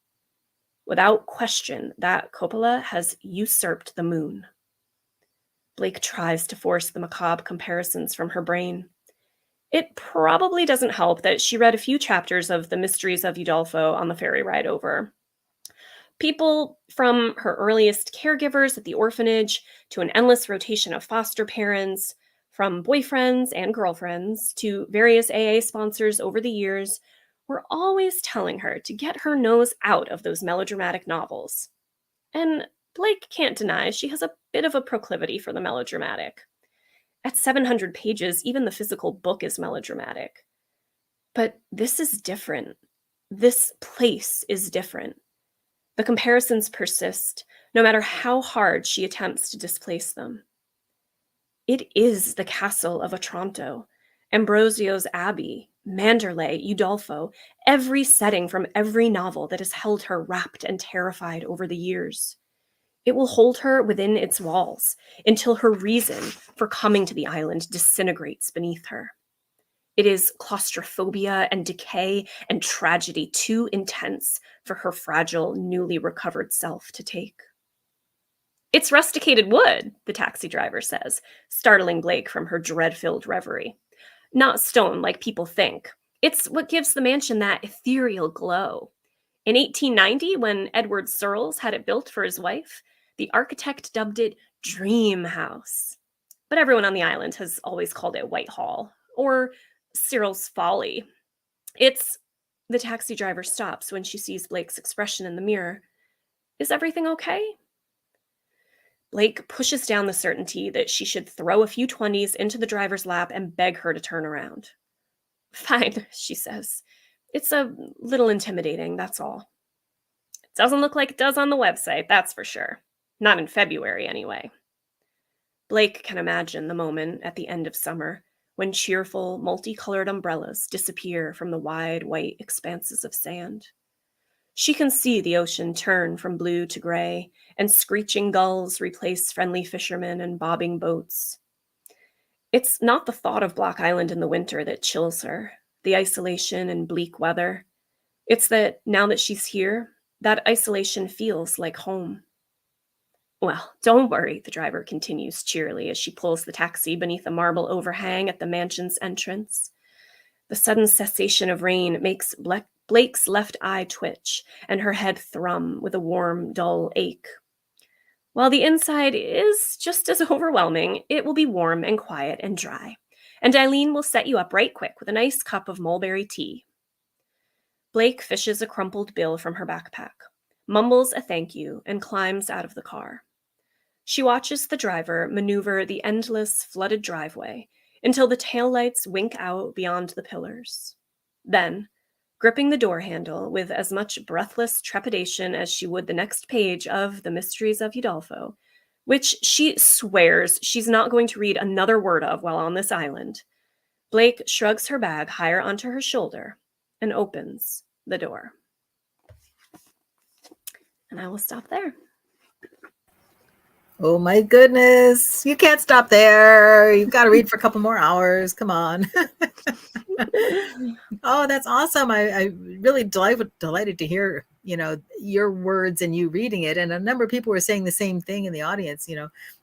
Without question, that cupola has usurped the moon. Blake tries to force the macabre comparisons from her brain. It probably doesn't help that she read a few chapters of The Mysteries of Udolpho on the ferry ride over. People from her earliest caregivers at the orphanage to an endless rotation of foster parents, from boyfriends and girlfriends to various AA sponsors over the years, were always telling her to get her nose out of those melodramatic novels. And Blake can't deny she has a bit of a proclivity for the melodramatic. At 700 pages, even the physical book is melodramatic. But this is different. This place is different. The comparisons persist, no matter how hard she attempts to displace them. It is the castle of Otranto, Ambrosio's Abbey, Manderley, Udolpho, every setting from every novel that has held her rapt and terrified over the years. It will hold her within its walls until her reason for coming to the island disintegrates beneath her. It is claustrophobia and decay and tragedy too intense for her fragile, newly recovered self to take. "It's rusticated wood," the taxi driver says, startling Blake from her dread-filled reverie. "Not stone like people think. It's what gives the mansion that ethereal glow. In 1890, when Edward Searles had it built for his wife, the architect dubbed it Dream House. But everyone on the island has always called it Whitehall, or Cyril's Folly. It's..." The taxi driver stops when she sees Blake's expression in the mirror. "Is everything okay?" Blake pushes down the certainty that she should throw a few 20s into the driver's lap and beg her to turn around. "Fine," she says. "It's a little intimidating, that's all. It doesn't look like it does on the website, that's for sure. Not in February, anyway." Blake can imagine the moment at the end of summer when cheerful, multicolored umbrellas disappear from the wide, white expanses of sand. She can see the ocean turn from blue to gray, and screeching gulls replace friendly fishermen and bobbing boats. It's not the thought of Block Island in the winter that chills her, the isolation and bleak weather. It's that now that she's here, that isolation feels like home. "Well, don't worry," the driver continues cheerily as she pulls the taxi beneath a marble overhang at the mansion's entrance. The sudden cessation of rain makes Blake's left eye twitch and her head thrum with a warm, dull ache. While the inside is just as overwhelming, it will be warm and quiet and dry, and Eileen will set you up right quick with a nice cup of mulberry tea. Blake fishes a crumpled bill from her backpack, mumbles a thank you, and climbs out of the car. She watches the driver maneuver the endless, flooded driveway until the taillights wink out beyond the pillars. Then, gripping the door handle with as much breathless trepidation as she would the next page of The Mysteries of Udolpho, which she swears she's not going to read another word of while on this island, Blake shrugs her bag higher onto her shoulder and opens the door. And I will stop there. Oh my goodness. You can't stop there. You've got to read for a couple more hours. Come on. Oh, that's awesome. I really delighted to hear, your words and you reading it. And a number of people were saying the same thing in the audience,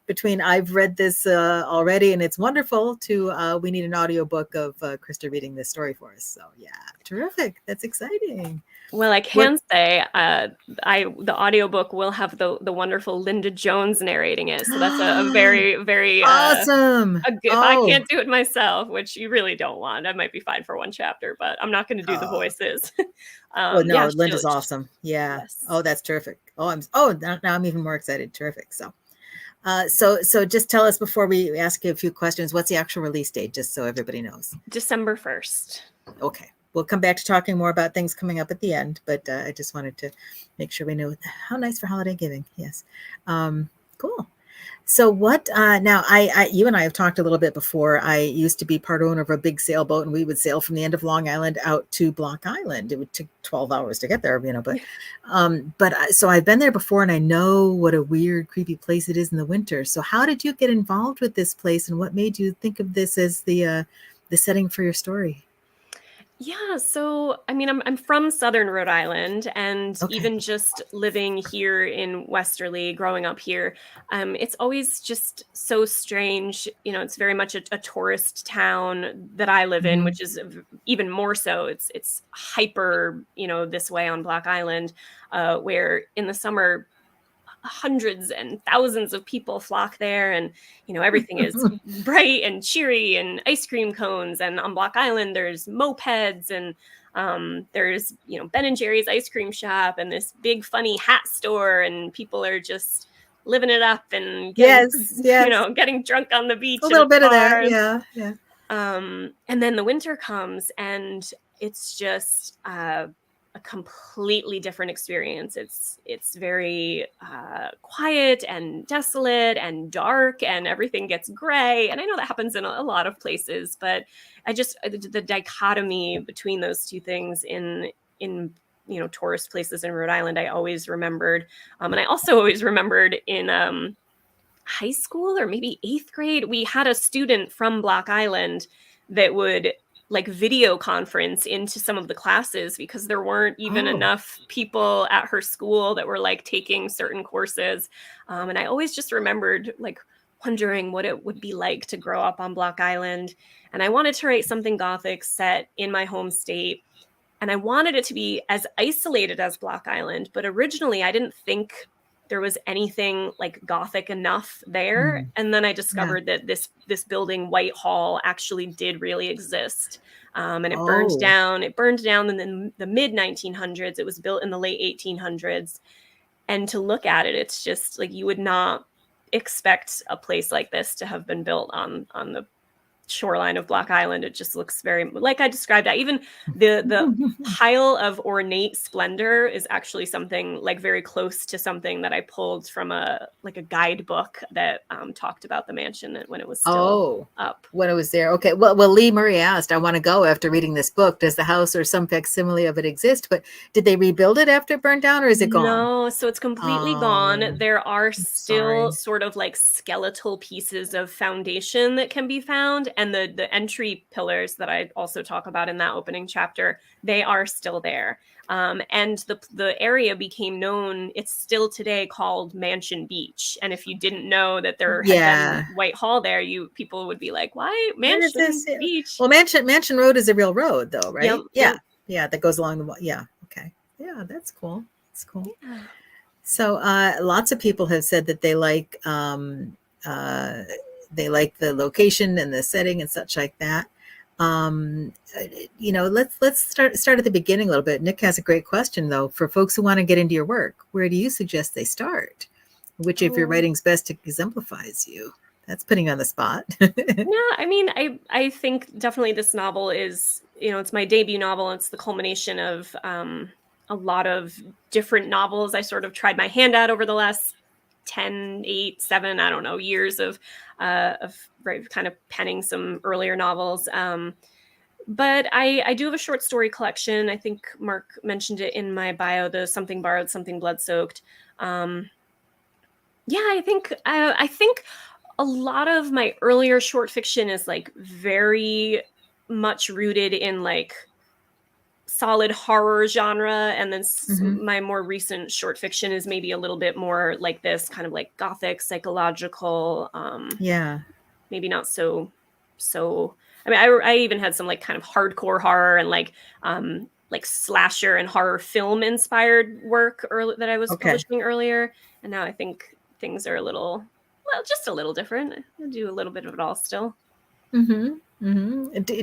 between I've read this already and it's wonderful to we need an audiobook of CHRISTA reading this story for us. So yeah, terrific. That's exciting. Well, I can say the audiobook will have the wonderful Linda Jones narrating it. So that's a very, very awesome. If I can't do it myself, which you really don't want, I might be fine for one chapter, but I'm not going to do the voices. Linda's awesome. Yeah. Yes. Oh, that's terrific. Now I'm even more excited. Terrific. So just tell us before we ask you a few questions, what's the actual release date, just so everybody knows? December 1st. Okay. We'll come back to talking more about things coming up at the end, but I just wanted to make sure we know how nice for holiday giving. Yes. Cool. So what, now you and I have talked a little bit before. I used to be part owner of a big sailboat, and we would sail from the end of Long Island out to Block Island. It would take 12 hours to get there, so I've been there before, and I know what a weird, creepy place it is in the winter. So how did you get involved with this place, and what made you think of this as the the setting for your story? Yeah, so I mean, I'm from Southern Rhode Island, and Okay. even just living here in Westerly, growing up here, it's always just so strange. You know, it's very much a tourist town that I live in, which is even more so. It's hyper, you know, this way on Block Island, where in the summer, hundreds and thousands of people flock there, and you know, everything is bright and cheery and ice cream cones, and on Block Island there's mopeds, and there's, you know, Ben and Jerry's ice cream shop and this big funny hat store, and people are just living it up and getting, you know, getting drunk on the beach, a little bit of that. Yeah. And then the winter comes, and it's just a completely different experience. It's very quiet and desolate and dark, and everything gets gray. And I know that happens in a lot of places, but the dichotomy between those two things in you know, tourist places in Rhode Island, I always remembered. And I also always remembered in high school, or maybe 8th grade, we had a student from Block Island that would like video conference into some of the classes, because there weren't even enough people at her school that were like taking certain courses. And I always just remembered like wondering what it would be like to grow up on Block Island. And I wanted to write something Gothic set in my home state. And I wanted it to be as isolated as Block Island. But originally I didn't think there was anything like Gothic enough there. And then I discovered that this building, Whitehall, actually did really exist. And it burned down. It burned down in the mid 1900s. It was built in the late 1800s. And to look at it, it's just like, you would not expect a place like this to have been built on the shoreline of Block Island. It just looks very like I described that. Even the pile of ornate splendor is actually something like very close to something that I pulled from a guidebook that talked about the mansion when it was still up. When it was there. Okay. Well, Lee Murray asked, I want to go after reading this book. Does the house or some facsimile of it exist? But did they rebuild it after it burned down, or is it gone? No, so it's completely gone. There are still sort of like skeletal pieces of foundation that can be found. And the entry pillars that I also talk about in that opening chapter, they are still there. And the area became known, it's still today called Mansion Beach. And if you didn't know that there had been Whitehall there, people would be like, why Mansion Beach? Well, Mansion Road is a real road though, right? Yeah. That goes along the okay. Yeah, that's cool. That's cool. Yeah. So lots of people have said that they like the location and the setting and such like that. You know, let's start at the beginning a little bit. Nick has a great question though. For folks who want to get into your work, where do you suggest they start? Which of your writings best exemplifies you? That's putting you on the spot. No, I mean, I think definitely this novel is, you know, it's my debut novel. It's the culmination of a lot of different novels I sort of tried my hand at over the last 10, 8, 7, I don't know, years of kind of penning some earlier novels. But I do have a short story collection. I think Mark mentioned it in my bio, the Something Borrowed, Something Blood Soaked. I think a lot of my earlier short fiction is like very much rooted in like solid horror genre, and then my more recent short fiction is maybe a little bit more like this kind of like Gothic psychological maybe not so I mean, I even had some like kind of hardcore horror and like slasher and horror film inspired work that I was publishing earlier, and now I think things are just a little different. I do a little bit of it all still. Do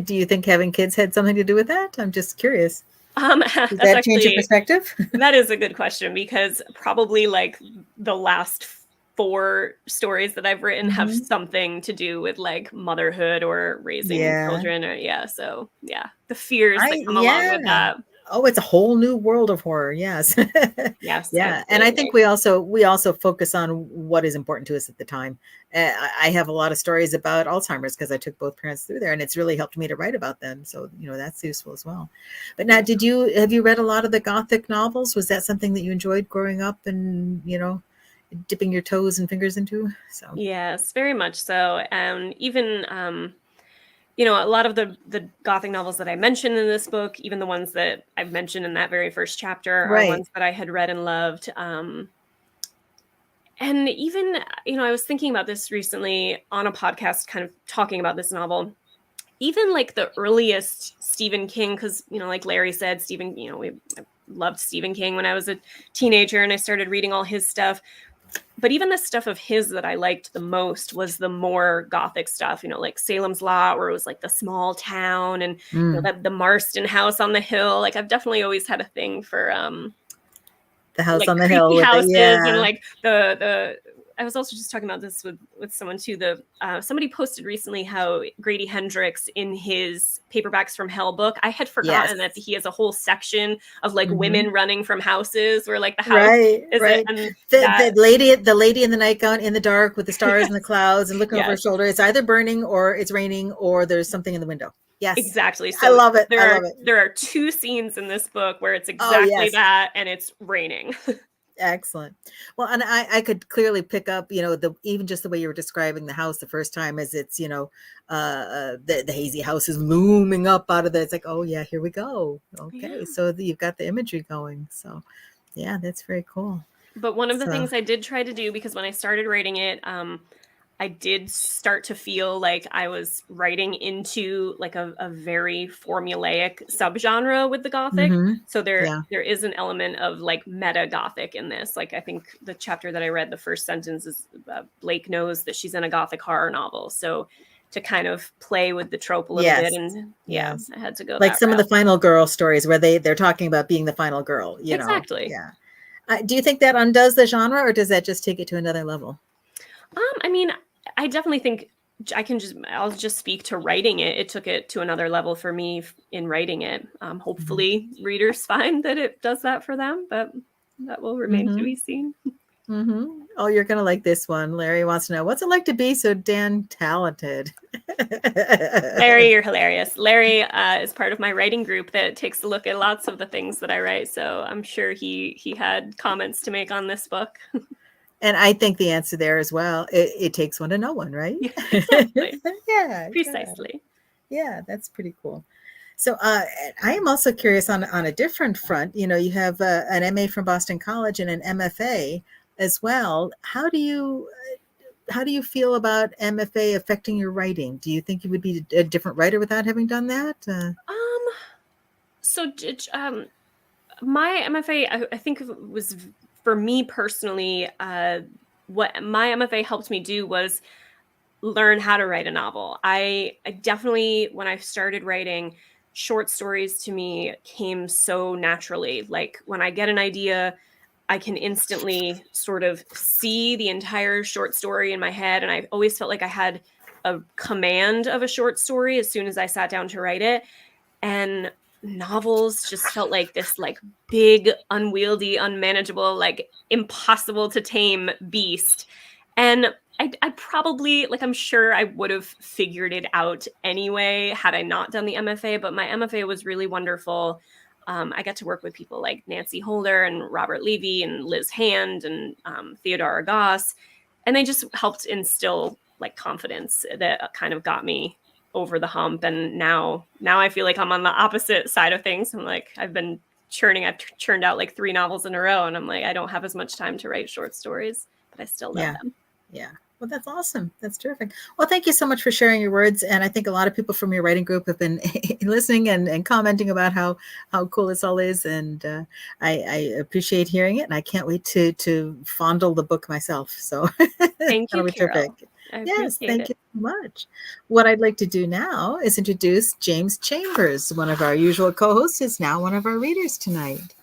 you think having kids had something to do with that? I'm just curious. Does that change your perspective? That is a good question, because probably like the last 4 stories that I've written have something to do with like motherhood or raising children, or the fears that come along with that. Oh, it's a whole new world of horror. Yes. Yes. Yeah. And I think we also focus on what is important to us at the time. I have a lot of stories about Alzheimer's because I took both parents through there, and it's really helped me to write about them. So, you know, that's useful as well. But now, have you read a lot of the Gothic novels? Was that something that you enjoyed growing up and, you know, dipping your toes and fingers into? So yes, very much so. And even you know, a lot of the Gothic novels that I mentioned in this book, even the ones that I've mentioned in that very first chapter, are ones that I had read and loved. And even, you know, I was thinking about this recently on a podcast, kind of talking about this novel. Even like the earliest Stephen King, because, you know, like Larry said, Stephen, you know, I loved Stephen King when I was a teenager and I started reading all his stuff. But even the stuff of his that I liked the most was the more Gothic stuff, you know, like Salem's Lot, where it was like the small town and you know, the Marston house on the hill. Like I've definitely always had a thing for the house like on the hill with houses and like the I was also just talking about this with someone too. Somebody posted recently how Grady Hendrix in his Paperbacks from Hell book, I had forgotten that he has a whole section of like women running from houses where like the house is it, and the lady in the nightgown in the dark with the stars and the clouds and looking over her shoulder. It's either burning or it's raining or there's something in the window. Yes, exactly. So I love it. There are 2 scenes in this book where it's exactly that, and it's raining. Excellent. Well, and I could clearly pick up, you know, even just the way you were describing the house the first time, as it's, you know, the hazy house is looming up out of it's like, oh yeah, here we go. Okay, so you've got the imagery going. So yeah, that's very cool. But one of the things I did try to do, because when I started writing it, I did start to feel like I was writing into like a very formulaic subgenre with the Gothic. So there is an element of like meta Gothic in this. Like I think the chapter that I read, the first sentence is Blake knows that she's in a Gothic horror novel. So to kind of play with the trope a little bit, and I had to go like some of the Final Girl stories where they're talking about being the final girl. You know? Do you think that undoes the genre, or does that just take it to another level? I mean, I definitely think I'll just speak to writing it. It took it to another level for me in writing it. Hopefully readers find that it does that for them, but that will remain to be seen. Oh, you're going to like this one. Larry wants to know, what's it like to be so damn talented? Larry, you're hilarious. Larry is part of my writing group that takes a look at lots of the things that I write. So I'm sure he had comments to make on this book. And I think the answer there as well, it takes one to know one, right? Yeah, exactly. Precisely. Yeah, that's pretty cool. So I am also curious on a different front. You know, you have an MA from Boston College and an MFA as well. How do you feel about MFA affecting your writing? Do you think you would be a different writer without having done that? So my MFA, I think was, for me personally, what my MFA helped me do was learn how to write a novel. I definitely, when I started writing, short stories to me came so naturally. Like when I get an idea, I can instantly sort of see the entire short story in my head. And I always felt like I had a command of a short story as soon as I sat down to write it. And novels just felt like this like big, unwieldy, unmanageable, like impossible to tame beast. And I probably, like, I'm sure I would have figured it out anyway had I not done the MFA, but my MFA was really wonderful. I got to work with people like Nancy Holder and Robert Levy and Liz Hand and Theodora Goss, and they just helped instill like confidence that kind of got me over the hump. And now I feel like I'm on the opposite side of things. I'm like, I've churned out like 3 novels in a row, and I'm like, I don't have as much time to write short stories, but I still love them. Yeah. Well, that's awesome. That's terrific. Well, thank you so much for sharing your words. And I think a lot of people from your writing group have been listening and commenting about how cool this all is. And I appreciate hearing it. And I can't wait to fondle the book myself. So thank you, Carol. Yes, thank you so much. What I'd like to do now is introduce James Chambers. One of our usual co-hosts is now one of our readers tonight.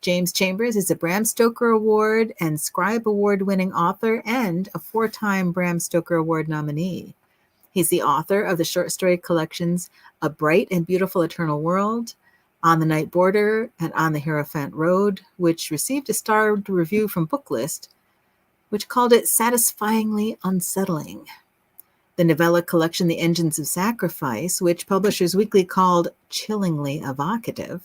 James Chambers is a Bram Stoker Award and Scribe Award winning author and a 4-time Bram Stoker Award nominee. He's the author of the short story collections A Bright and Beautiful Eternal World, On the Night Border, and On the Hierophant Road, which received a starred review from Booklist, which called it satisfyingly unsettling. The novella collection The Engines of Sacrifice, which Publishers Weekly called chillingly evocative,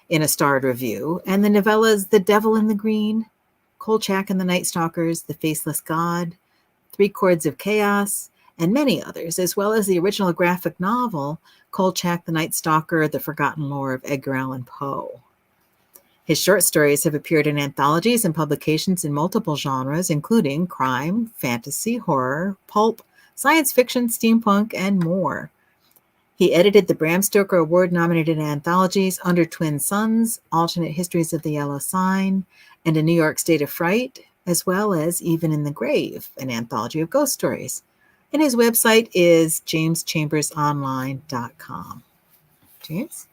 in a starred review, and the novellas The Devil in the Green, Kolchak and the Night Stalkers, The Faceless God, 3 Chords of Chaos, and many others, as well as the original graphic novel, Kolchak the Night Stalker, The Forgotten Lore of Edgar Allan Poe. His short stories have appeared in anthologies and publications in multiple genres, including crime, fantasy, horror, pulp, science fiction, steampunk, and more. He edited the Bram Stoker Award-nominated anthologies Under Twin Suns, Alternate Histories of the Yellow Sign, and A New York State of Fright, as well as Even in the Grave, an anthology of ghost stories. And his website is jameschambersonline.com. James?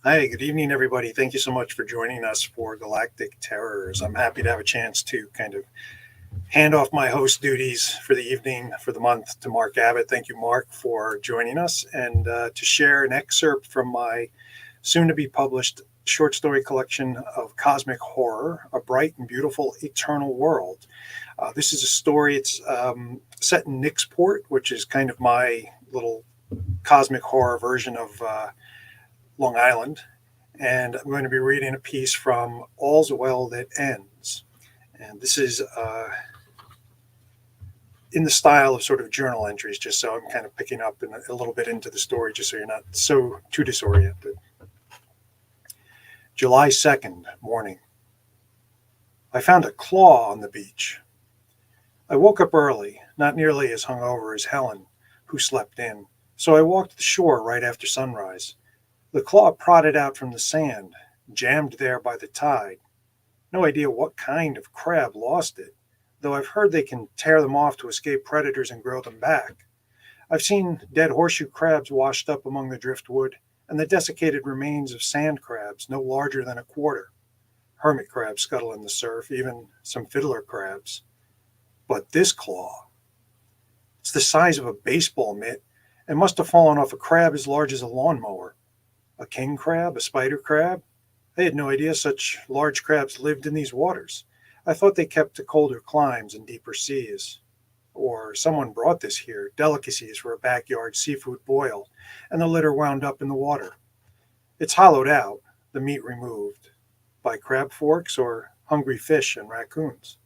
Hi, good evening, everybody. Thank you so much for joining us for Galactic Terrors. I'm happy to have a chance to kind of hand off my host duties for the evening, for the month, to Marc Abbott. Thank you, Marc, for joining us, and to share an excerpt from my soon-to-be-published short story collection of cosmic horror, A Bright and Beautiful Eternal World. This is a story, it's set in Nicksport, which is kind of my little cosmic horror version of Long Island, and I'm going to be reading a piece from All's Well That Ends. And this is in the style of sort of journal entries, just so I'm kind of picking up a little bit into the story, just so you're not so too disoriented. July 2nd, morning. I found a claw on the beach. I woke up early, not nearly as hungover as Helen, who slept in, so I walked the shore right after sunrise. The claw prodded out from the sand, jammed there by the tide. No idea what kind of crab lost it, though I've heard they can tear them off to escape predators and grow them back. I've seen dead horseshoe crabs washed up among the driftwood, and the desiccated remains of sand crabs no larger than a quarter. Hermit crabs scuttle in the surf, even some fiddler crabs. But this claw, it's the size of a baseball mitt and must have fallen off a crab as large as a lawnmower. A king crab, a spider crab? I had no idea such large crabs lived in these waters. I thought they kept to colder climes and deeper seas. Or someone brought this here, delicacies for a backyard seafood boil, and the litter wound up in the water. It's hollowed out, the meat removed, by crab forks or hungry fish and raccoons.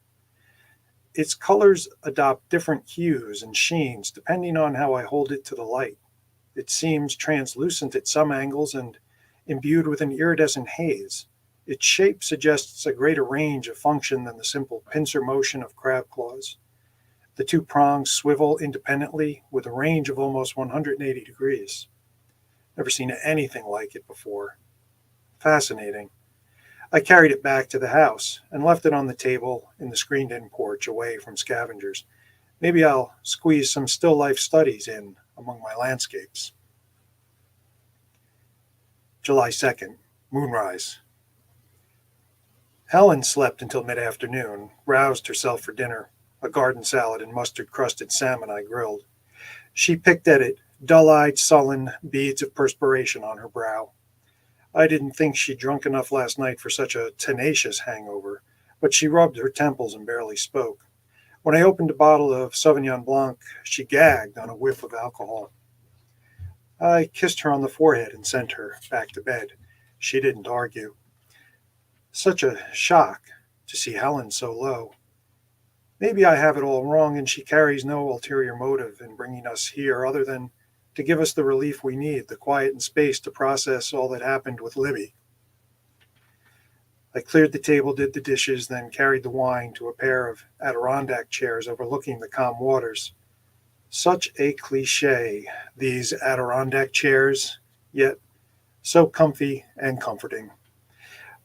Its colors adopt different hues and sheens depending on how I hold it to the light. It seems translucent at some angles and imbued with an iridescent haze. Its shape suggests a greater range of function than the simple pincer motion of crab claws. The two prongs swivel independently with a range of almost 180 degrees. Never seen anything like it before. Fascinating. I carried it back to the house and left it on the table in the screened-in porch away from scavengers. Maybe I'll squeeze some still life studies in among my landscapes. July 2nd, moonrise. Helen slept until mid-afternoon, roused herself for dinner, a garden salad and mustard-crusted salmon I grilled. She picked at it, dull-eyed, sullen, beads of perspiration on her brow. I didn't think she'd drunk enough last night for such a tenacious hangover, but she rubbed her temples and barely spoke. When I opened a bottle of Sauvignon Blanc, she gagged on a whiff of alcohol. I kissed her on the forehead and sent her back to bed. She didn't argue. Such a shock to see Helen so low. Maybe I have it all wrong and she carries no ulterior motive in bringing us here other than to give us the relief we need, the quiet and space to process all that happened with Libby. I cleared the table, did the dishes, then carried the wine to a pair of Adirondack chairs overlooking the calm waters. Such a cliche, these Adirondack chairs, yet so comfy and comforting.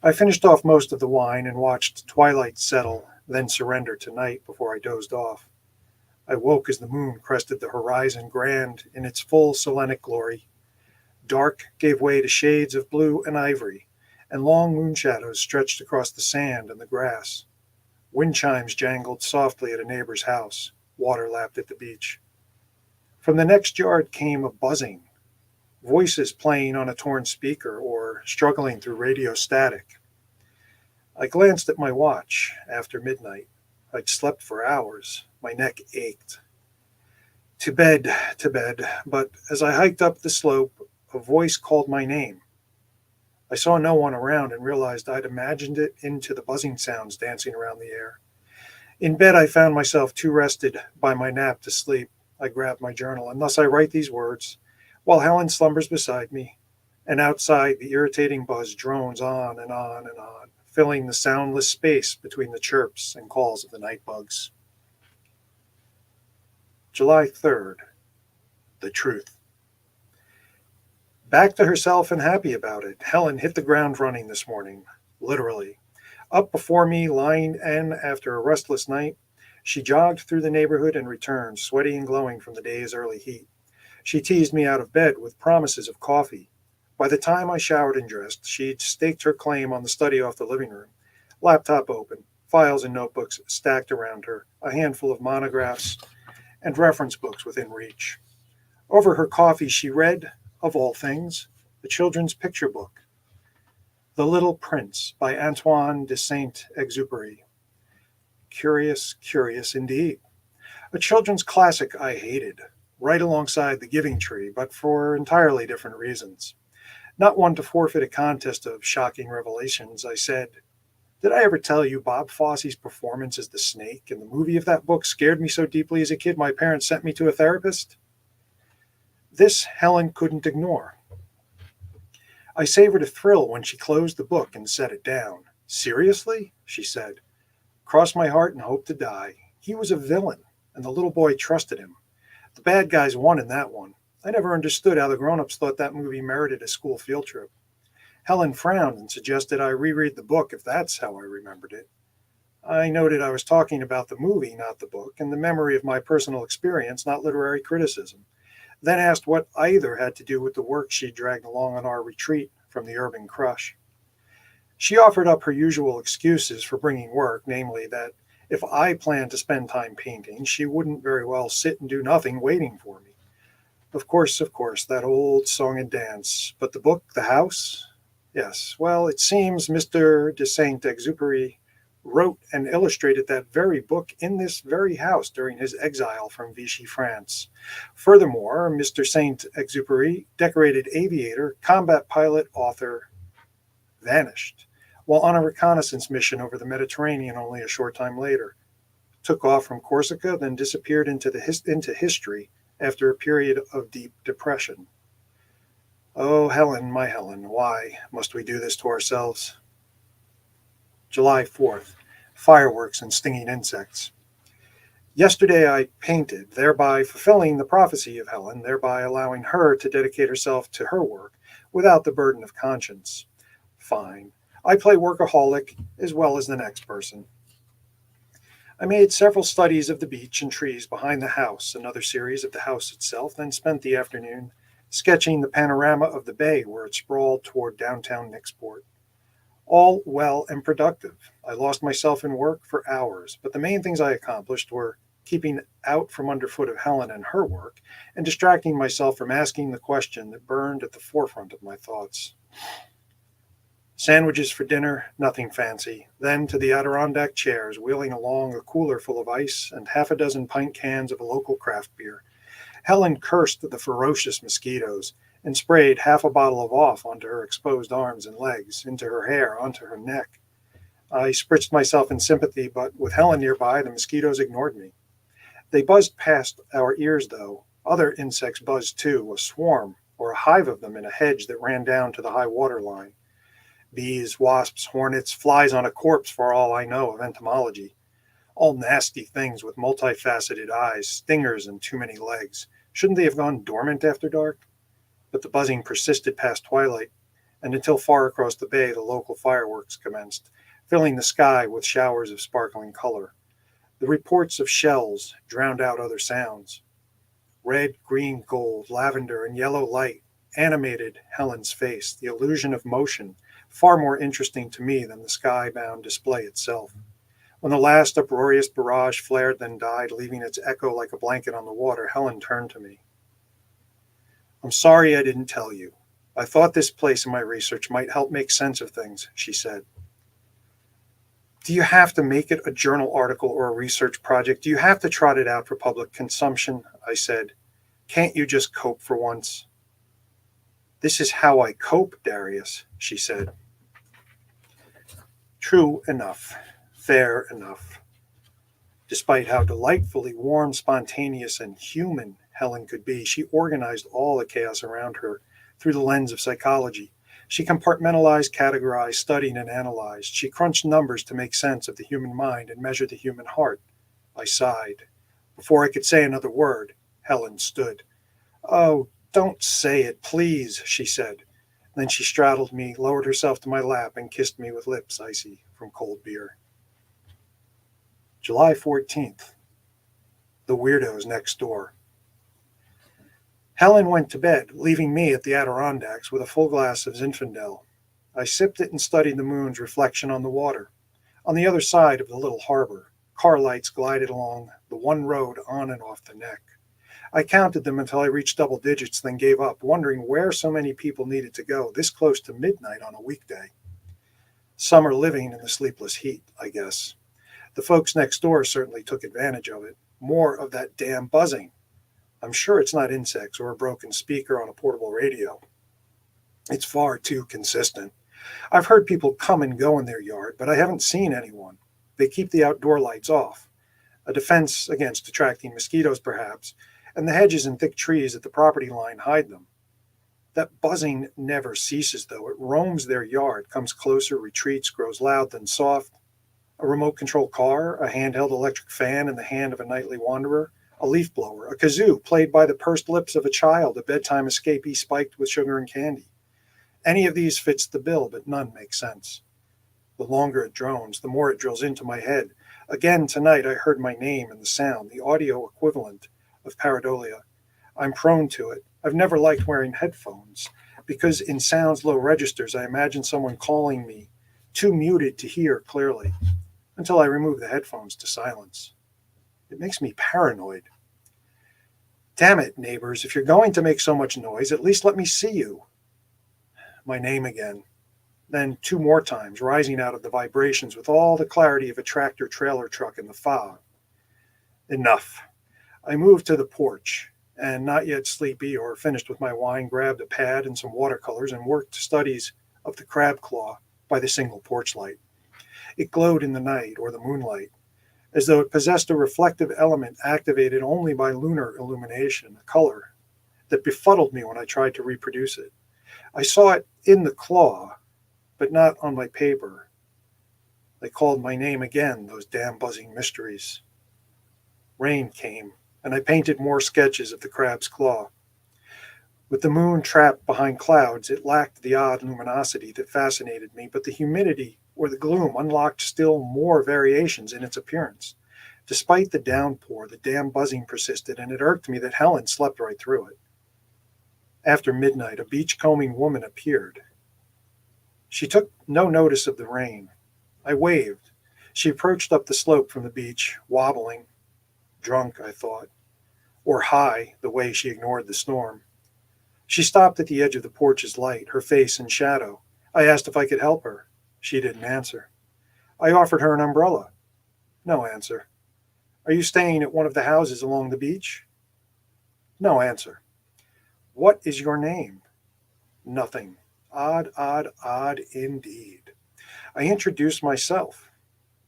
I finished off most of the wine and watched twilight settle, then surrender to night before I dozed off. I woke as the moon crested the horizon, grand in its full Selenic glory. Dark gave way to shades of blue and ivory, and long moon shadows stretched across the sand and the grass. Wind chimes jangled softly at a neighbor's house. Water lapped at the beach. From the next yard came a buzzing, voices playing on a torn speaker or struggling through radio static. I glanced at my watch after midnight. I'd slept for hours. My neck ached. To bed, but as I hiked up the slope, a voice called my name. I saw no one around and realized I'd imagined it into the buzzing sounds dancing around the air. In bed, I found myself too rested by my nap to sleep. I grabbed my journal, and thus I write these words, while Helen slumbers beside me, and outside the irritating buzz drones on and on and on, filling the soundless space between the chirps and calls of the night bugs. July 3rd. The truth. Back to herself and happy about it, Helen hit the ground running this morning, literally. Up before me, lying in after a restless night, she jogged through the neighborhood and returned, sweaty and glowing from the day's early heat. She teased me out of bed with promises of coffee. By the time I showered and dressed, she'd staked her claim on the study off the living room. Laptop open, files and notebooks stacked around her, a handful of monographs and reference books within reach. Over her coffee, she read, of all things, the children's picture book, The Little Prince by Antoine de Saint-Exupéry. Curious indeed. A children's classic I hated, right alongside The Giving Tree, but for entirely different reasons. Not one to forfeit a contest of shocking revelations, I said, "Did I ever tell you Bob Fosse's performance as the snake in the movie of that book scared me so deeply as a kid my parents sent me to a therapist?" This Helen couldn't ignore. I savored a thrill when she closed the book and set it down. "Seriously?" she said. "Cross my heart and hope to die. He was a villain, and the little boy trusted him. The bad guys won in that one. I never understood how the grown-ups thought that movie merited a school field trip." Helen frowned and suggested I reread the book if that's how I remembered it. I noted I was talking about the movie, not the book, and the memory of my personal experience, not literary criticism. Then asked what either had to do with the work she dragged along on our retreat from the urban crush. She offered up her usual excuses for bringing work, namely that if I planned to spend time painting, she wouldn't very well sit and do nothing waiting for me. Of course, that old song and dance. But the book, the house? Yes, well, it seems Mr. de Saint-Exupéry wrote and illustrated that very book in this very house during his exile from Vichy, France. Furthermore, Mr. Saint-Exupéry, decorated aviator, combat pilot, author, vanished while on a reconnaissance mission over the Mediterranean only a short time later. Took off from Corsica, then disappeared into history after a period of deep depression. Oh, Helen, my Helen, why must we do this to ourselves? July 4th. Fireworks and stinging insects. Yesterday I painted, thereby fulfilling the prophecy of Helen, thereby allowing her to dedicate herself to her work without the burden of conscience. Fine. I play workaholic as well as the next person. I made several studies of the beach and trees behind the house, another series of the house itself, then spent the afternoon sketching the panorama of the bay where it sprawled toward downtown Nicksport. All well and productive. I lost myself in work for hours, but the main things I accomplished were keeping out from underfoot of Helen and her work, and distracting myself from asking the question that burned at the forefront of my thoughts. Sandwiches for dinner, nothing fancy. Then to the Adirondack chairs, wheeling along a cooler full of ice and half a dozen pint cans of a local craft beer. Helen cursed the ferocious mosquitoes and sprayed half a bottle of off onto her exposed arms and legs, into her hair, onto her neck. I spritzed myself in sympathy, but with Helen nearby, the mosquitoes ignored me. They buzzed past our ears, though. Other insects buzzed too, a swarm or a hive of them in a hedge that ran down to the high water line. Bees, wasps, hornets, flies on a corpse for all I know of entomology. All nasty things with multifaceted eyes, stingers, and too many legs. Shouldn't they have gone dormant after dark? But the buzzing persisted past twilight, and until far across the bay the local fireworks commenced, filling the sky with showers of sparkling color. The reports of shells drowned out other sounds. Red, green, gold, lavender, and yellow light animated Helen's face, the illusion of motion, far more interesting to me than the sky-bound display itself. When the last uproarious barrage flared, then died, leaving its echo like a blanket on the water, Helen turned to me. "I'm sorry I didn't tell you. I thought this place in my research might help make sense of things," she said. Do you have to make it a journal article or a research project? Do you have to trot it out for public consumption? I said. Can't you just cope for once? This is how I cope, Darius, she said. True enough. Fair enough. Despite how delightfully warm, spontaneous, and human Helen could be, she organized all the chaos around her through the lens of psychology. She compartmentalized, categorized, studied, and analyzed. She crunched numbers to make sense of the human mind and measure the human heart. I sighed. Before I could say another word, Helen stood. Oh, don't say it, please, she said. Then she straddled me, lowered herself to my lap, and kissed me with lips icy from cold beer. July 14th. The weirdos next door. Helen went to bed, leaving me at the Adirondacks with a full glass of Zinfandel. I sipped it and studied the moon's reflection on the water. On the other side of the little harbor, car lights glided along the one road on and off the neck. I counted them until I reached double digits, then gave up, wondering where so many people needed to go this close to midnight on a weekday. Summer living in the sleepless heat, I guess. The folks next door certainly took advantage of it. More of that damn buzzing. I'm sure it's not insects or a broken speaker on a portable radio. It's far too consistent. I've heard people come and go in their yard, but I haven't seen anyone. They keep the outdoor lights off. A defense against attracting mosquitoes, perhaps, and the hedges and thick trees at the property line hide them. That buzzing never ceases, though. It roams their yard, comes closer, retreats, grows loud, then soft. A remote-control car, a handheld electric fan in the hand of a nightly wanderer, a leaf blower, a kazoo played by the pursed lips of a child, a bedtime escapee spiked with sugar and candy. Any of these fits the bill, but none makes sense. The longer it drones, the more it drills into my head. Again tonight I heard my name and the sound, the audio equivalent of pareidolia. I'm prone to it. I've never liked wearing headphones, because in sounds low registers I imagine someone calling me, too muted to hear clearly, until I remove the headphones to silence. It makes me paranoid. Damn it, neighbors, if you're going to make so much noise, at least let me see you. My name again. Then 2 more times, rising out of the vibrations with all the clarity of a tractor-trailer truck in the fog. Enough. I moved to the porch, and not yet sleepy or finished with my wine, grabbed a pad and some watercolors and worked studies of the crab claw by the single porch light. It glowed in the night or the moonlight, as though it possessed a reflective element activated only by lunar illumination, a color that befuddled me when I tried to reproduce it. I saw it in the claw, but not on my paper. They called my name again, those damn buzzing mysteries. Rain came, and I painted more sketches of the crab's claw. With the moon trapped behind clouds, it lacked the odd luminosity that fascinated me, but the humidity or the gloom unlocked still more variations in its appearance. Despite the downpour, the damn buzzing persisted, and it irked me that Helen slept right through it. After midnight, a beachcombing woman appeared. She took no notice of the rain. I waved. She approached up the slope from the beach, wobbling. Drunk, I thought. Or high, the way she ignored the storm. She stopped at the edge of the porch's light, her face in shadow. I asked if I could help her. She didn't answer. I offered her an umbrella. No answer. Are you staying at one of the houses along the beach? No answer. What is your name? Nothing. Odd, odd, odd indeed. I introduced myself.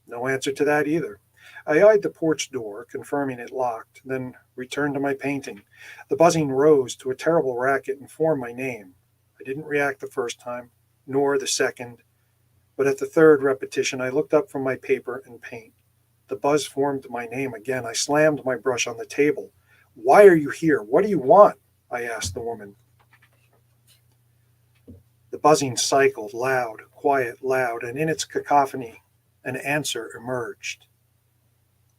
No answer to that either. I eyed the porch door, confirming it locked, then returned to my painting. The buzzing rose to a terrible racket and formed my name. I didn't react the first time, nor the second, but at the third repetition, I looked up from my paper and paint. The buzz formed my name again. I slammed my brush on the table. Why are you here? What do you want? I asked the woman. The buzzing cycled, loud, quiet, loud, and in its cacophony, an answer emerged.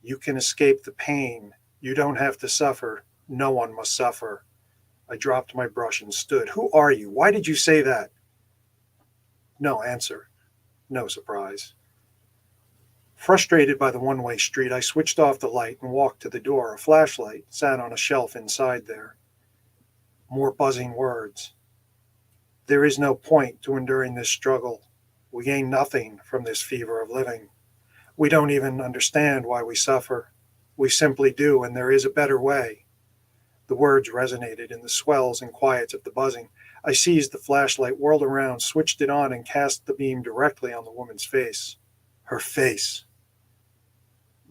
You can escape the pain. You don't have to suffer. No one must suffer. I dropped my brush and stood. Who are you? Why did you say that? No answer. No surprise. Frustrated by the one-way street, I switched off the light and walked to the door. A flashlight sat on a shelf inside there. More buzzing words. There is no point to enduring this struggle. We gain nothing from this fever of living. We don't even understand why we suffer. We simply do, and there is a better way. The words resonated in the swells and quiets of the buzzing. I seized the flashlight, whirled around, switched it on, and cast the beam directly on the woman's face. Her face.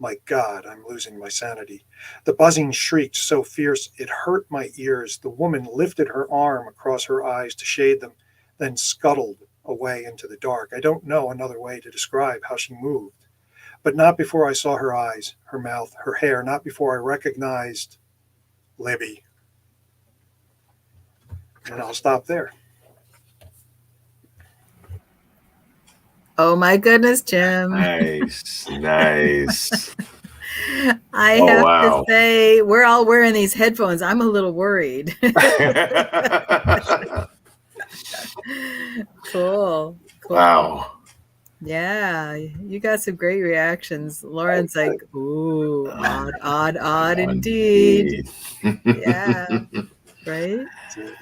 My God, I'm losing my sanity. The buzzing shrieked so fierce it hurt my ears. The woman lifted her arm across her eyes to shade them, then scuttled away into the dark. I don't know another way to describe how she moved. But not before I saw her eyes, her mouth, her hair, not before I recognized Libby. And I'll stop there. Oh my goodness, Jim. Nice. Nice. I Oh, have wow. to say, we're all wearing these headphones. I'm a little worried. Cool. Wow. Yeah, you got some great reactions. Lauren's like, ooh, odd indeed. Yeah, right?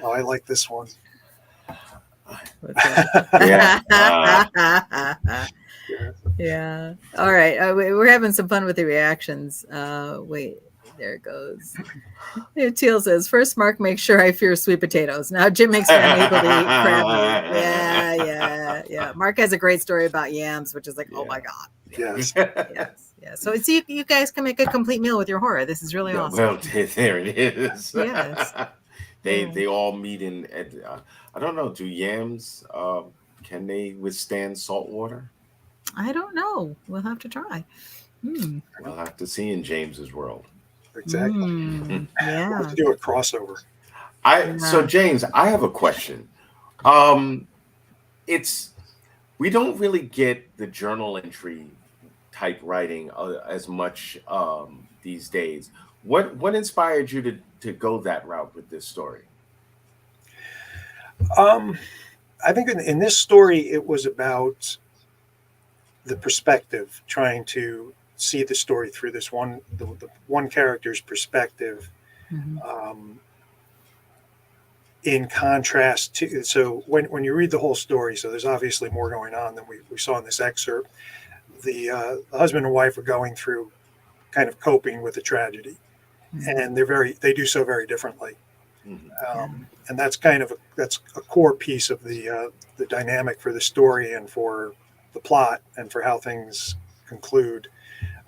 Oh, I like this one. Yeah. Yeah. All right. We're having some fun with the reactions. Wait, there it goes. Teal says, first Mark makes sure I fear sweet potatoes. Now Jim makes me unable to eat crab meat. Yeah. Mark has a great story about yams, which is like, oh my God. Yes. Yeah. So it's you guys can make a complete meal with your horror. This is really awesome. Well, there it is. Yes. They all meet in. I don't know. Do yams? Can they withstand salt water? I don't know. We'll have to try. We'll have to see in James's world. Exactly. We'll Yeah. have to do a crossover. So James, I have a question. We don't really get the journal entry type writing as much these days. What inspired you to go that route with this story? I think in this story, it was about the perspective, trying to see the story through this the one character's perspective. In contrast to, so when you read the whole story, so there's obviously more going on than we saw in this excerpt. The husband and wife are going through kind of coping with the tragedy, and they do so very differently. And that's kind of that's a core piece of the dynamic for the story and for the plot and for how things conclude.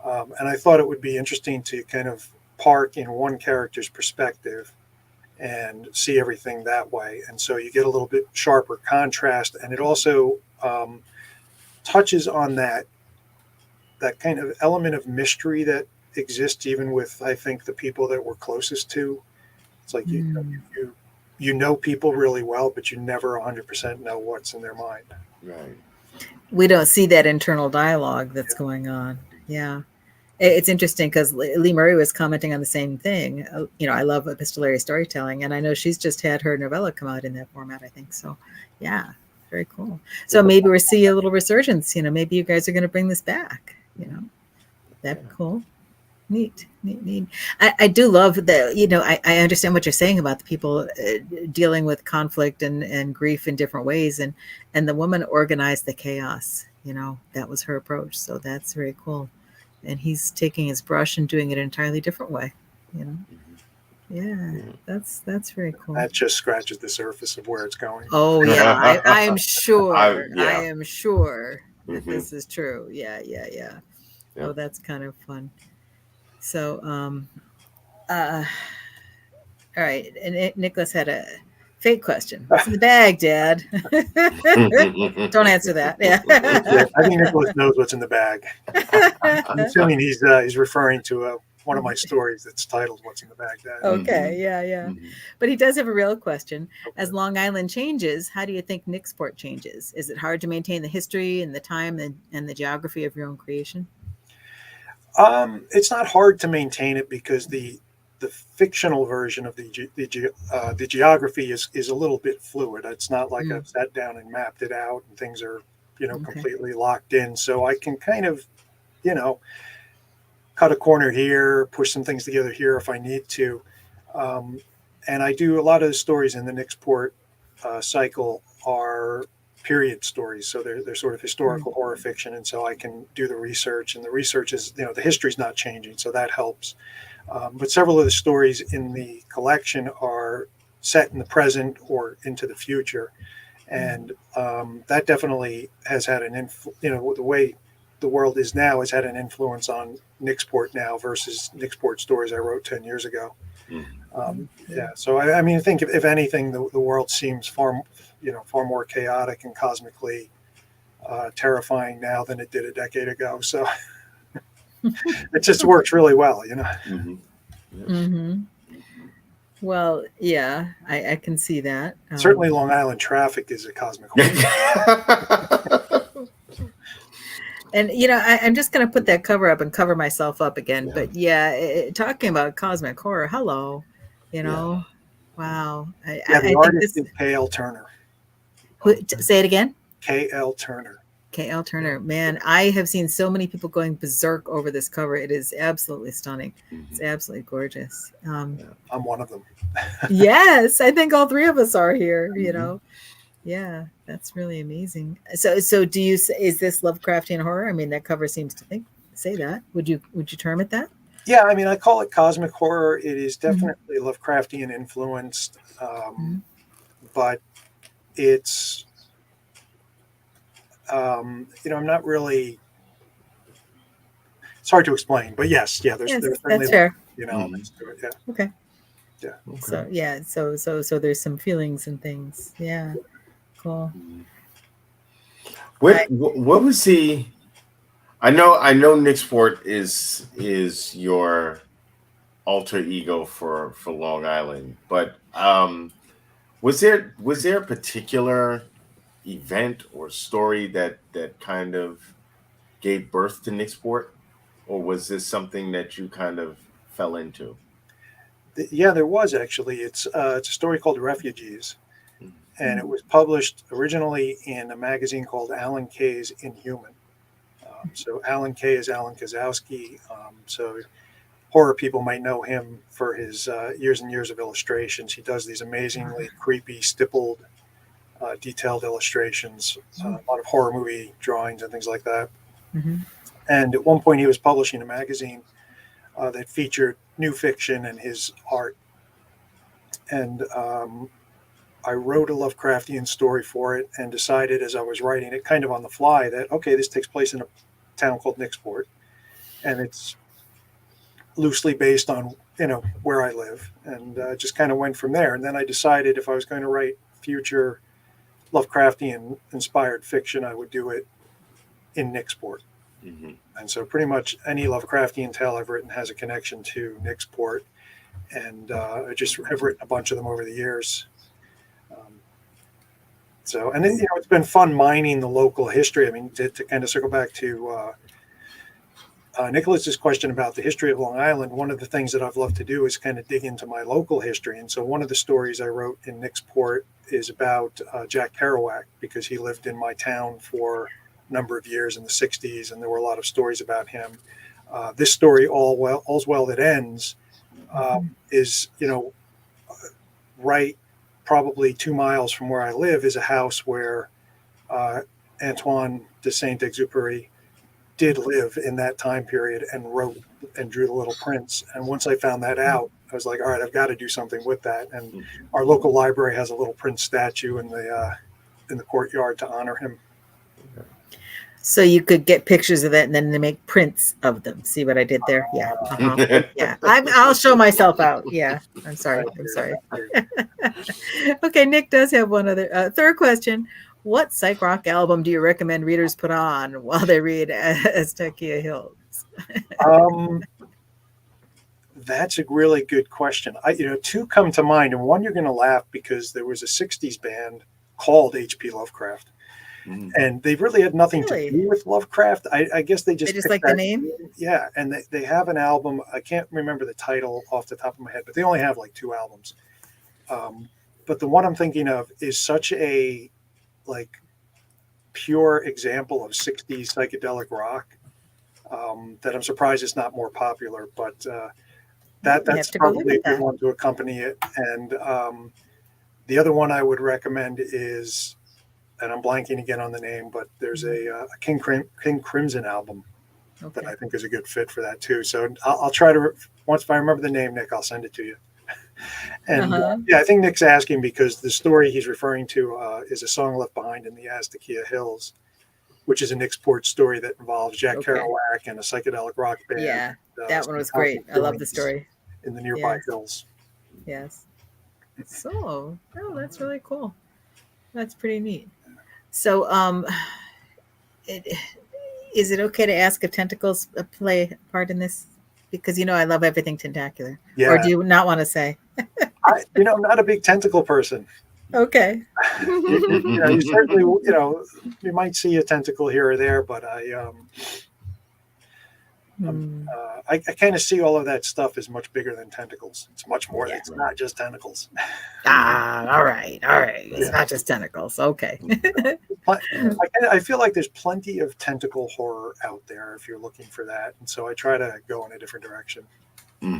And I thought it would be interesting to kind of park in one character's perspective and see everything that way. And so you get a little bit sharper contrast, and it also touches on that kind of element of mystery that exists even with, I think, the people that we're closest to. It's like you know people really well, but you never 100% know what's in their mind. Right. We don't see that internal dialogue that's going on. Yeah. It's interesting because Lee Murray was commenting on the same thing. I love epistolary storytelling, and I know she's just had her novella come out in that format, I think. So, yeah, very cool. So maybe we'll see a little resurgence. Maybe you guys are going to bring this back. That'd be cool. Neat. I do love that. I understand what you're saying about the people dealing with conflict and grief in different ways, and the woman organized the chaos. That was her approach. So that's very cool. And he's taking his brush and doing it an entirely different way. Yeah, that's very cool. That just scratches the surface of where it's going. Oh yeah, I am sure. I am sure that Mm-hmm. this is true. Yeah. Oh, that's kind of fun. So, all right. And Nicholas had a fake question. What's in the bag, Dad? Don't answer that. Yeah. I think Nicholas knows what's in the bag. I'm assuming he's referring to one of my stories that's titled "What's in the Bag, Dad." Okay. Yeah. But he does have a real question. As Long Island changes, how do you think Nicksport changes? Is it hard to maintain the history and the time and the geography of your own creation? It's not hard to maintain it because the fictional version of the geography is a little bit fluid. It's not like I've sat down and mapped it out and things are completely locked in. So I can kind of cut a corner here, push some things together here if I need to. And I do a lot of the stories in the Nicksport cycle are period stories. So they're sort of historical horror fiction. And so I can do the research, and the research is, the history's not changing. So that helps. But several of the stories in the collection are set in the present or into the future. And that definitely has had an the way the world is now has had an influence on Nixport now versus Nixport stories I wrote 10 years ago. So I mean, I think if anything, the world seems far more chaotic and cosmically terrifying now than it did a decade ago. So it just works really well, Well, yeah, I can see that. Certainly Long Island traffic is a cosmic horror. And, I'm just going to put that cover up and cover myself up again. Yeah. But yeah, talking about cosmic horror, hello, wow. The artist is K.L. Turner. Say it again? K.L. Turner. K.L. Turner. Man, I have seen so many people going berserk over this cover. It is absolutely stunning. It's absolutely gorgeous. I'm one of them. Yes, I think all three of us are here, Yeah, that's really amazing. So do you, is this Lovecraftian horror? I mean, that cover seems to say that. Would you term it that? Yeah, I mean, I call it cosmic horror. It is definitely Lovecraftian influenced, but it's, I'm not really, it's hard to explain, but there's that's fair. Elements to it. Yeah. Okay. Yeah. Okay. So there's some feelings and things. Yeah. Cool. What was he? I know Nixport is your alter ego for Long Island, but was there a particular event or story that kind of gave birth to Nixport, or was this something that you kind of fell into? Yeah, there was actually. It's a story called Refugees. And it was published originally in a magazine called Alan Kay's Inhuman. So Alan Kay is Alan Kozowski. So horror people might know him for his years and years of illustrations. He does these amazingly creepy, stippled, detailed illustrations, a lot of horror movie drawings and things like that. And at one point he was publishing a magazine that featured new fiction and his art. And I wrote a Lovecraftian story for it and decided as I was writing it kind of on the fly that, okay, this takes place in a town called Nixport. And it's loosely based on, where I live, and just kind of went from there. And then I decided if I was going to write future Lovecraftian inspired fiction, I would do it in Nixport. And so pretty much any Lovecraftian tale I've written has a connection to Nixport. And I just have written a bunch of them over the years. And then, it's been fun mining the local history. I mean, to kind of circle back to Nicholas's question about the history of Long Island, one of the things that I've loved to do is kind of dig into my local history. And so one of the stories I wrote in Nixport is about Jack Kerouac, because he lived in my town for a number of years in the 60s, and there were a lot of stories about him. This story, All's Well That Ends, is, right probably 2 miles from where I live is a house where Antoine de Saint-Exupéry did live in that time period and wrote and drew The Little Prince. And once I found that out, I was like, all right, I've got to do something with that. And our local library has a Little Prince statue in the courtyard to honor him. So you could get pictures of that and then they make prints of them. See what I did there? Yeah. Yeah. I'll show myself out. Yeah. I'm sorry. Okay. Nick does have one other third question. What psych rock album do you recommend readers put on while they read Aztecia Hills? That's a really good question. Two come to mind, and one you're going to laugh because there was a 60s band called H.P. Lovecraft. And they really had nothing to do with Lovecraft. I guess they just like the name. Yeah, and they have an album. I can't remember the title off the top of my head, but they only have like 2 albums. But the one I'm thinking of is such a pure example of 60s psychedelic rock that I'm surprised it's not more popular. But that's probably a good one to accompany it. And the other one I would recommend is and I'm blanking again on the name, but there's a King Crimson album that I think is a good fit for that too. So I'll try to, once if I remember the name, Nick, I'll send it to you. And yeah, I think Nick's asking because the story he's referring to is a song left behind in the Aztecia Hills, which is a Nick Sport story that involves Jack Kerouac and a psychedelic rock band. Yeah, that one was great. I love the story. In the nearby hills. Yes. So, oh, that's really cool. That's pretty neat. So, is it okay to ask if tentacles play a part in this? Because, you know, I love everything tentacular. Yeah. Or do you not want to say? I'm not a big tentacle person. Okay. You certainly, you might see a tentacle here or there, but I kind of see all of that stuff as much bigger than tentacles. It's much more. Yeah. It's not just tentacles. All right. It's not just tentacles. Okay. I feel like there's plenty of tentacle horror out there if you're looking for that, and so I try to go in a different direction.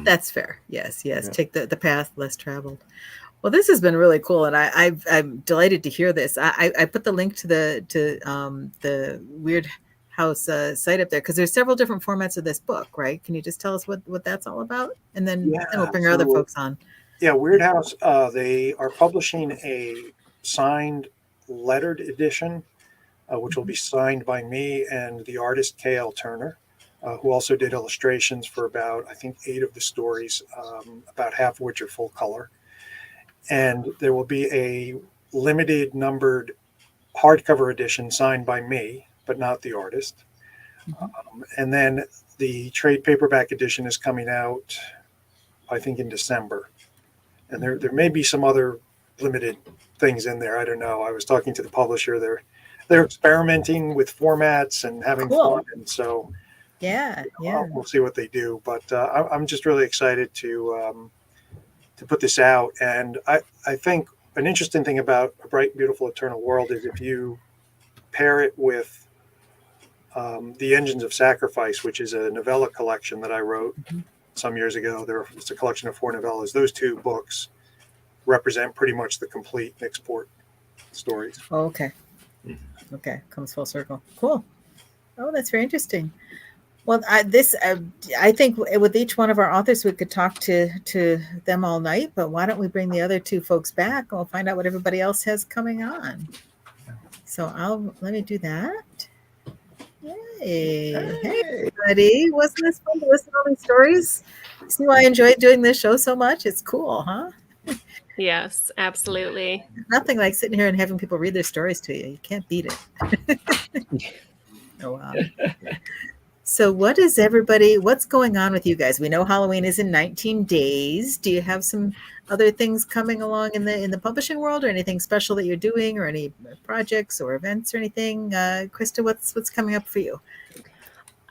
That's fair. Yes. Yeah. Take the path less traveled. Well, this has been really cool, and I'm delighted to hear this. I put the link to the Weird House site up there because there's several different formats of this book, right? Can you just tell us what that's all about, and then we'll bring our other folks on. Yeah, Weird House. They are publishing a signed lettered edition, which will be signed by me and the artist K.L. Turner, who also did illustrations for about, I think, 8 of the stories, about half of which are full color. And there will be a limited numbered hardcover edition signed by me, but not the artist. And then the trade paperback edition is coming out, I think, in December. And there may be some other limited things in there. I don't know. I was talking to the publisher. They're experimenting with formats and having fun. And so we'll see what they do. But I'm just really excited to put this out. And I think an interesting thing about A Bright, Beautiful, Eternal World is if you pair it with The Engines of Sacrifice, which is a novella collection that I wrote some years ago. It's a collection of 4 novellas. Those 2 books represent pretty much the complete Nick Sport stories. Oh, okay. Okay. Comes full circle. Cool. Oh, that's very interesting. Well, I think with each one of our authors, we could talk to them all night, but why don't we bring the other 2 folks back and we'll find out what everybody else has coming on. So let me do that. Yay. Hey, everybody. Wasn't this fun to listen to all these stories? See why I enjoyed doing this show so much? It's cool, huh? Yes, absolutely. Nothing like sitting here and having people read their stories to you. You can't beat it. Oh, wow. So what's going on with you guys? We know Halloween is in 19 days. Do you have some other things coming along in the publishing world, or anything special that you're doing, or any projects or events or anything? Krista, what's coming up for you?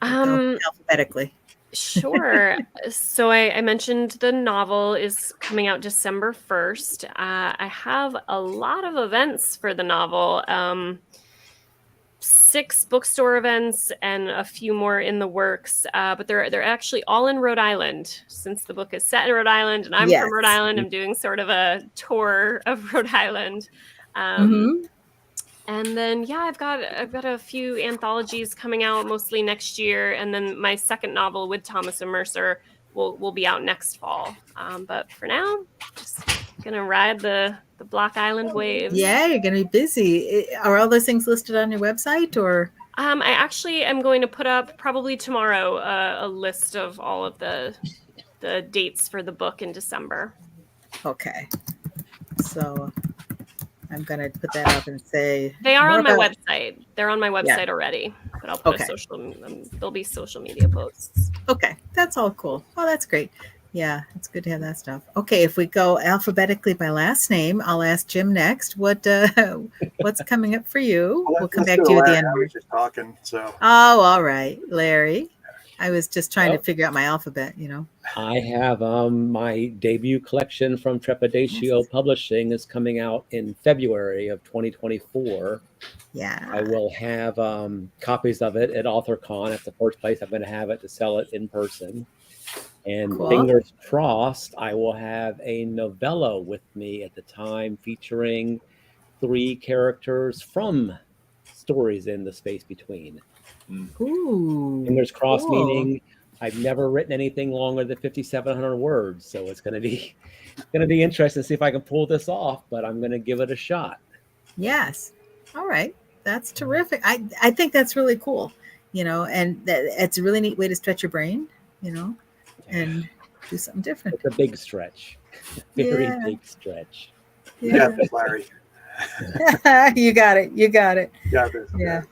Alphabetically. Sure. So I mentioned the novel is coming out December 1st. I have a lot of events for the novel. 6 bookstore events and a few more in the works, but they're actually all in Rhode Island, since the book is set in Rhode Island and I'm from Rhode Island. I'm doing sort of a tour of Rhode Island. And then, I've got a few anthologies coming out mostly next year. And then my second novel with Thomas and Mercer will be out next fall. But for now, just going to ride the Block Island waves. Yeah, you're going to be busy. Are all those things listed on your website, or? I actually am going to put up probably tomorrow a list of all of the dates for the book in December. Okay. So I'm going to put that up and say they are on my website. They're on my website already, but I'll put there'll be social media posts. Okay. That's all cool. Oh, that's great. Yeah, it's good to have that stuff. Okay, if we go alphabetically by last name, I'll ask Jim next. What's coming up for you? We'll come back to you at the end. I was just talking, so. Oh, all right, Larry. I was just trying to figure out my alphabet, I have my debut collection from Trepidatio Publishing is coming out in February of 2024. Yeah. I will have copies of it at AuthorCon. That's the first place I'm going to have it to sell it in person. And fingers crossed, I will have a novella with me at the time featuring 3 characters from stories in the space between. Ooh. And there's cross cool. meaning. I've never written anything longer than 5,700 words, so it's going to be interesting to see if I can pull this off, but I'm going to give it a shot. Yes. All right. That's terrific. I think that's really cool, and it's a really neat way to stretch your brain, and do something different. It's a big stretch. Very big stretch. Yeah, Larry. You got it. Yeah,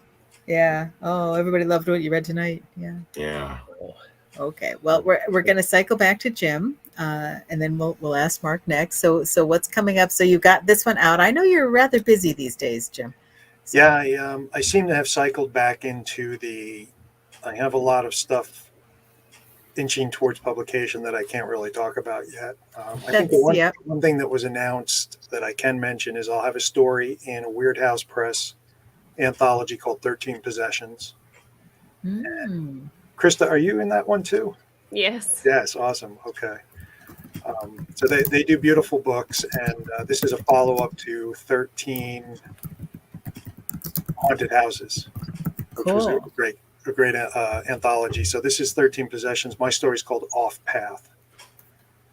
Yeah. Oh, everybody loved what you read tonight. Yeah. Okay. Well, we're going to cycle back to Jim, and then we'll ask Mark next. So what's coming up? So you got this one out. I know you're rather busy these days, Jim. So. Yeah, I seem to have cycled back into I have a lot of stuff inching towards publication that I can't really talk about yet. I think the one thing that was announced that I can mention is I'll have a story in a Weird House Press anthology called 13 Possessions. Krista, are you in that one too? Yes. Yes, awesome. Okay. So they do beautiful books, and this is a follow-up to 13 Haunted Houses, which was a great anthology. So this is 13 Possessions. My story's called Off Path.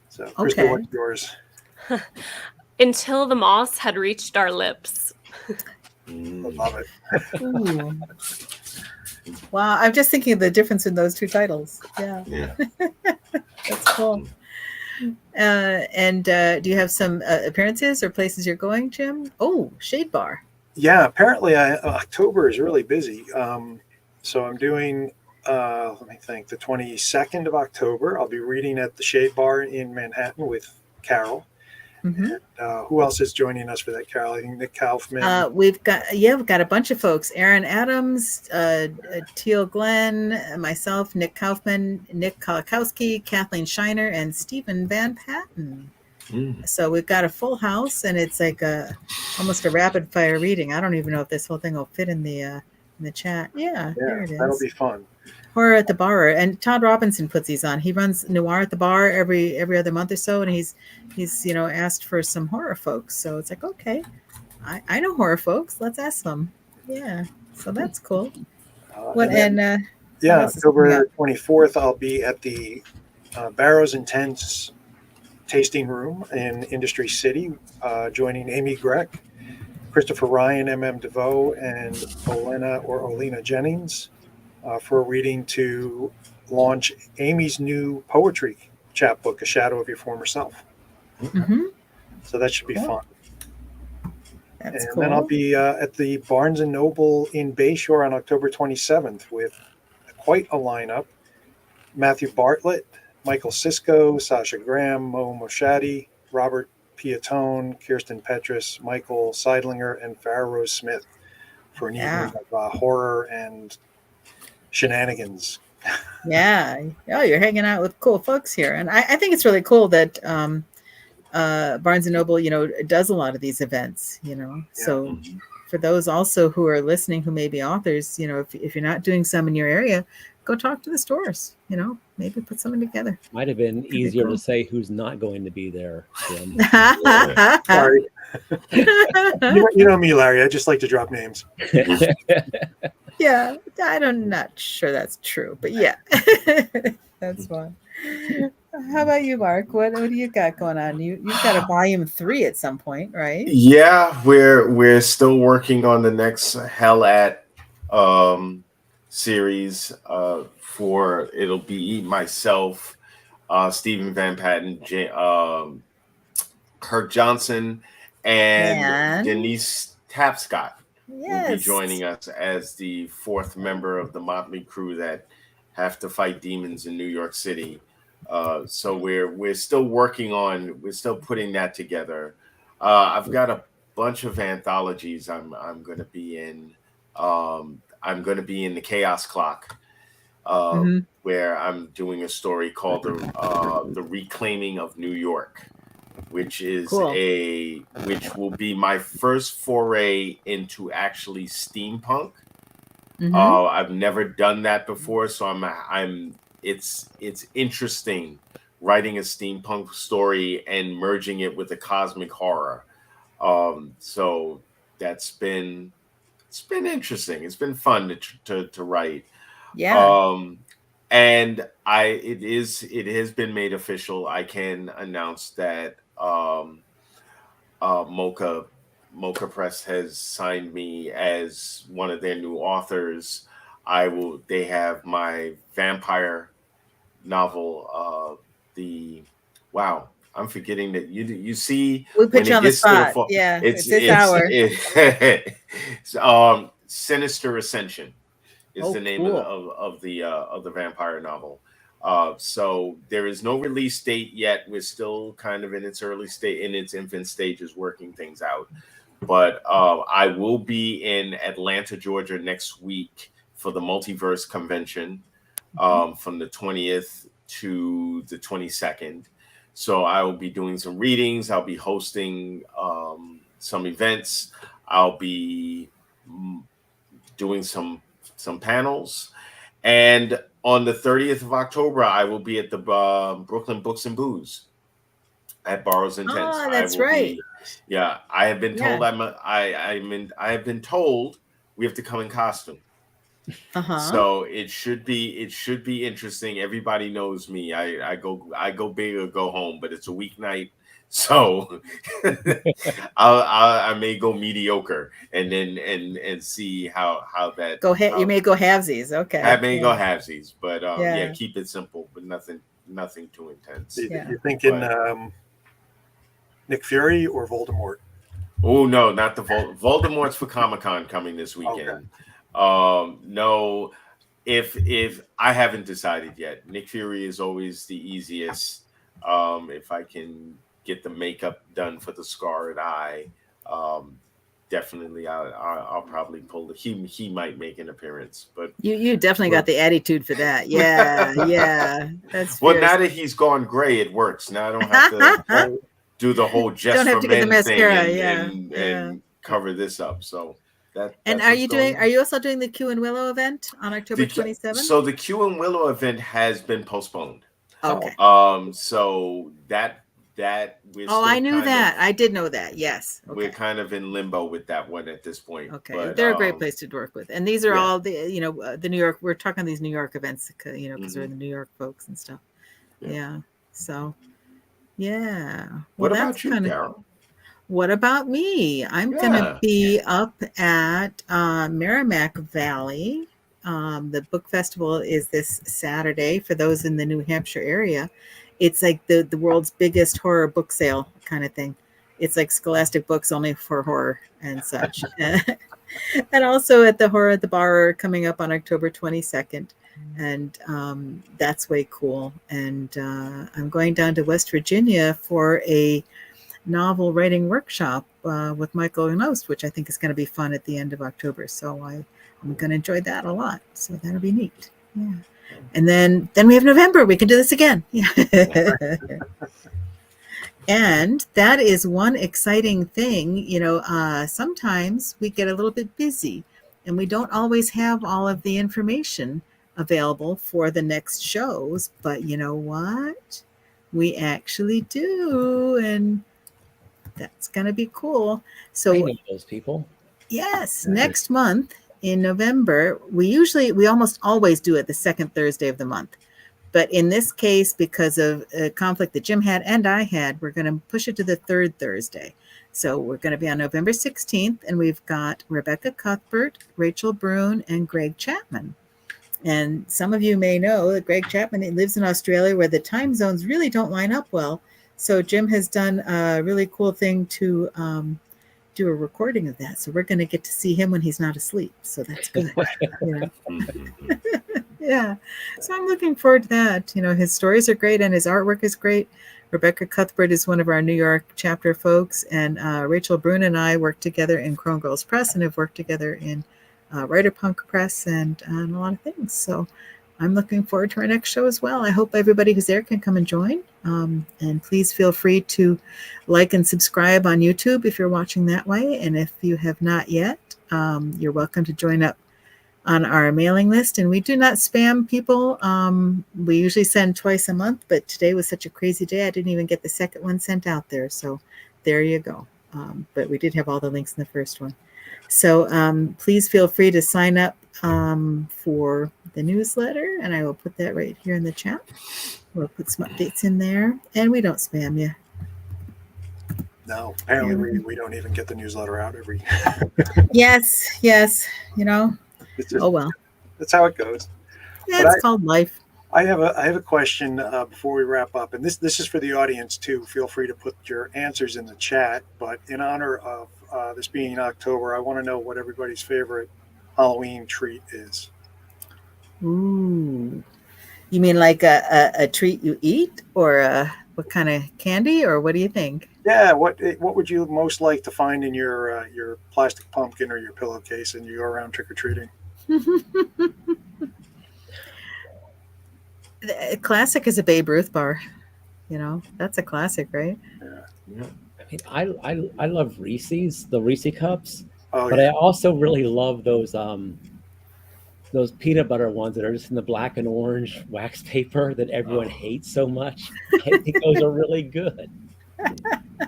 So Krista, what's yours? Until the moss had reached our lips. I love it. Ooh. Wow, I'm just thinking of the difference in those two titles. Yeah. That's cool. And do you have some appearances or places you're going, Jim? Oh, Shade Bar. Yeah, apparently October is really busy. So I'm doing, let me think, the 22nd of October. I'll be reading at the Shade Bar in Manhattan with Carol. And, who else is joining us for that, Carol? I think Nick Kaufman. We've got a bunch of folks. Aaron Adams, Teal Glenn, myself, Nick Kaufman, Nick Kolakowski, Kathleen Shiner, and Stephen Van Patten. So we've got a full house, and it's like almost a rapid fire reading. I don't even know if this whole thing will fit in the chat. Yeah, there it is. That'll be fun. Horror at the Bar, and Todd Robinson puts these on. He runs Noir at the Bar every other month or so, and he's asked for some horror folks. So it's like, okay, I know horror folks. Let's ask them. Yeah, so that's cool. October 24th, I'll be at the Barrows and Tents tasting room in Industry City, joining Amy Greck, Christopher Ryan, M.M. DeVoe, and Olena Jennings for a reading to launch Amy's new poetry chapbook, A Shadow of Your Former Self. So that should be fun. That's cool. Then I'll be at the Barnes & Noble in Bayshore on October 27th with quite a lineup. Matthew Bartlett, Michael Sisko, Sasha Graham, Mo Moshadi, Robert Piatone, Kirsten Petrus, Michael Seidlinger, and Farrah Rose Smith for an evening of horror and shenanigans. Yeah. Oh, you're hanging out with cool folks here. And I think it's really cool that Barnes & Noble, does a lot of these events, So for those also who are listening who may be authors, if you're not doing some in your area, go talk to the stores, maybe put something together. Might have been easier to say who's not going to be there. Sorry. you know me, Larry. I just like to drop names. Yeah, I'm not sure that's true, but yeah, that's fine. How about you, Mark? What do you got going on? You've got a volume 3 at some point, right? Yeah, we're still working on the next Hell at series. It'll be myself, Stephen Van Patten, Kirk Johnson, and Denise Tapscott will be joining us as the 4th member of the motley crew that have to fight demons in New York City. So we're still we're still putting that together. I've got a bunch of anthologies I'm going to be in. I'm going to be in the Chaos Clock, where I'm doing a story called the Reclaiming of New York, which is which will be my first foray into actually steampunk. I've never done that before, so it's interesting writing a steampunk story and merging it with a cosmic horror. So it's been interesting. It's been fun to write. Yeah. And it has been made official. I can announce that Mocha Press has signed me as one of their new authors. They have my vampire novel, I'm forgetting that you see We put you on the spot. Yeah, it's this hour. It's Sinister Ascension is the name cool. of the vampire novel. So there is no release date yet. We're still kind of in its infant stages, working things out. But I will be in Atlanta, Georgia next week for the Multiverse Convention from the 20th to the 22nd. So I will be doing some readings. I'll be hosting some events. I'll be doing some panels. And on the 30th of October, I will be at the Brooklyn Books and Booze at Borrows and Tents. Oh, that's right. I have been told I have been told we have to come in costume. So it should be interesting. Everybody knows me. I go big or go home, but it's a weeknight, so I may go mediocre and then and see how that you may go halvesies. Okay, I may go halvesies, but keep it simple, but nothing too intense. You're thinking Nick Fury or Voldemort? Oh no, not the Voldemort's for Comic-Con coming this weekend. Okay. No, if I haven't decided yet. Nick Fury is always the easiest. If I can get the makeup done for the scarred eye, definitely I'll probably pull he might make an appearance. But you definitely got the attitude for that. Yeah. That's well, now that he's gone gray, it works. Now I don't have to do the whole just don't have to get the mascara, and cover this up. So. Are you also doing the Q and Willow event on October 27th? So the Q and Willow event has been postponed. Okay. So that we're I knew that. I did know that. Yes. Okay. We're kind of in limbo with that one at this point. Okay. But, they're a great place to work with. And these are all the New York, we're talking these New York events, because they're the New York folks and stuff. Yeah. So, yeah. What about you, Carol? What about me? I'm going to be up at Merrimack Valley. The book festival is this Saturday for those in the New Hampshire area. It's like the world's biggest horror book sale kind of thing. It's like Scholastic Books only for horror and such. And also at the Horror at the Bar coming up on October 22nd. And that's way cool. And I'm going down to West Virginia for a novel writing workshop with Michael Knost, which I think is going to be fun at the end of October. So I'm going to enjoy that a lot. So that'll be neat. Yeah. And then we have November. We can do this again. Yeah. And that is one exciting thing. Sometimes we get a little bit busy and we don't always have all of the information available for the next shows. But you know what? We actually do. And that's going to be cool. So I know those people. Yes. Next month in November, we almost always do it the second Thursday of the month. But in this case, because of a conflict that Jim had and I had, we're going to push it to the third Thursday. So we're going to be on November 16th, and we've got Rebecca Cuthbert, Rachel Brune, and Greg Chapman. And some of you may know that Greg Chapman lives in Australia where the time zones really don't line up well. So Jim has done a really cool thing to do a recording of that. So we're going to get to see him when he's not asleep. So that's good. Yeah. So I'm looking forward to that. His stories are great and his artwork is great. Rebecca Cuthbert is one of our New York chapter folks. And Rachel Brune and I work together in Chrome Girls Press and have worked together in Writer Punk Press and a lot of things. So I'm looking forward to our next show as well. I hope everybody who's there can come and join. And please feel free to like and subscribe on YouTube if you're watching that way. And if you have not yet, you're welcome to join up on our mailing list. And we do not spam people. We usually send twice a month, but today was such a crazy day. I didn't even get the second one sent out there. So there you go. but we did have all the links in the first one. So please feel free to sign up for the newsletter, and I will put that right here in the chat. We'll put some updates in there, and we don't spam you. No, apparently we don't even get the newsletter out every. Yes, It's just, oh well. That's how it goes. Yeah, But it's called life. I have a question before we wrap up, and this is for the audience too. Feel free to put your answers in the chat. But in honor of this being October, I want to know what everybody's favorite Halloween treat is. Ooh, you mean like a treat you eat, or what kind of candy, or what do you think? Yeah, what would you most like to find in your plastic pumpkin or your pillowcase, and you go around trick or treating? The classic is a Babe Ruth bar. That's a classic, right? Yeah. I mean, I love Reese's, the Reese cups, Oh, but yeah. I also really love those peanut butter ones that are just in the black and orange wax paper that everyone hates so much. I think those are really good.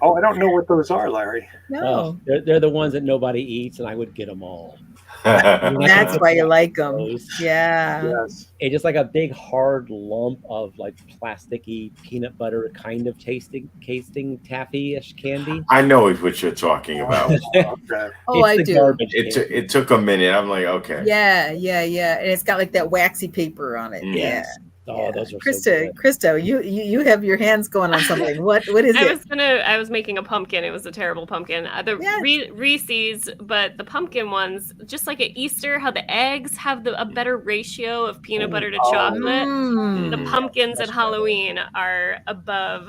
Oh, I don't know what those are, Larry. No, They're the ones that nobody eats, and I would get them all. that's why you like them. Yeah. Yes. It's just like a big hard lump of like plasticky peanut butter kind of tasting taffy-ish candy. I know what you're talking about. Okay. Oh, I the do. garbage It candy. it took a minute. I'm like, okay. Yeah. And it's got like that waxy paper on it. Yes. Yeah. Oh, those are so good. Krista, you have your hands going on something. What is it? I was making a pumpkin. It was a terrible pumpkin. Reese's, but the pumpkin ones, just like at Easter, how the eggs have a better ratio of peanut butter to chocolate. The pumpkins at Halloween are above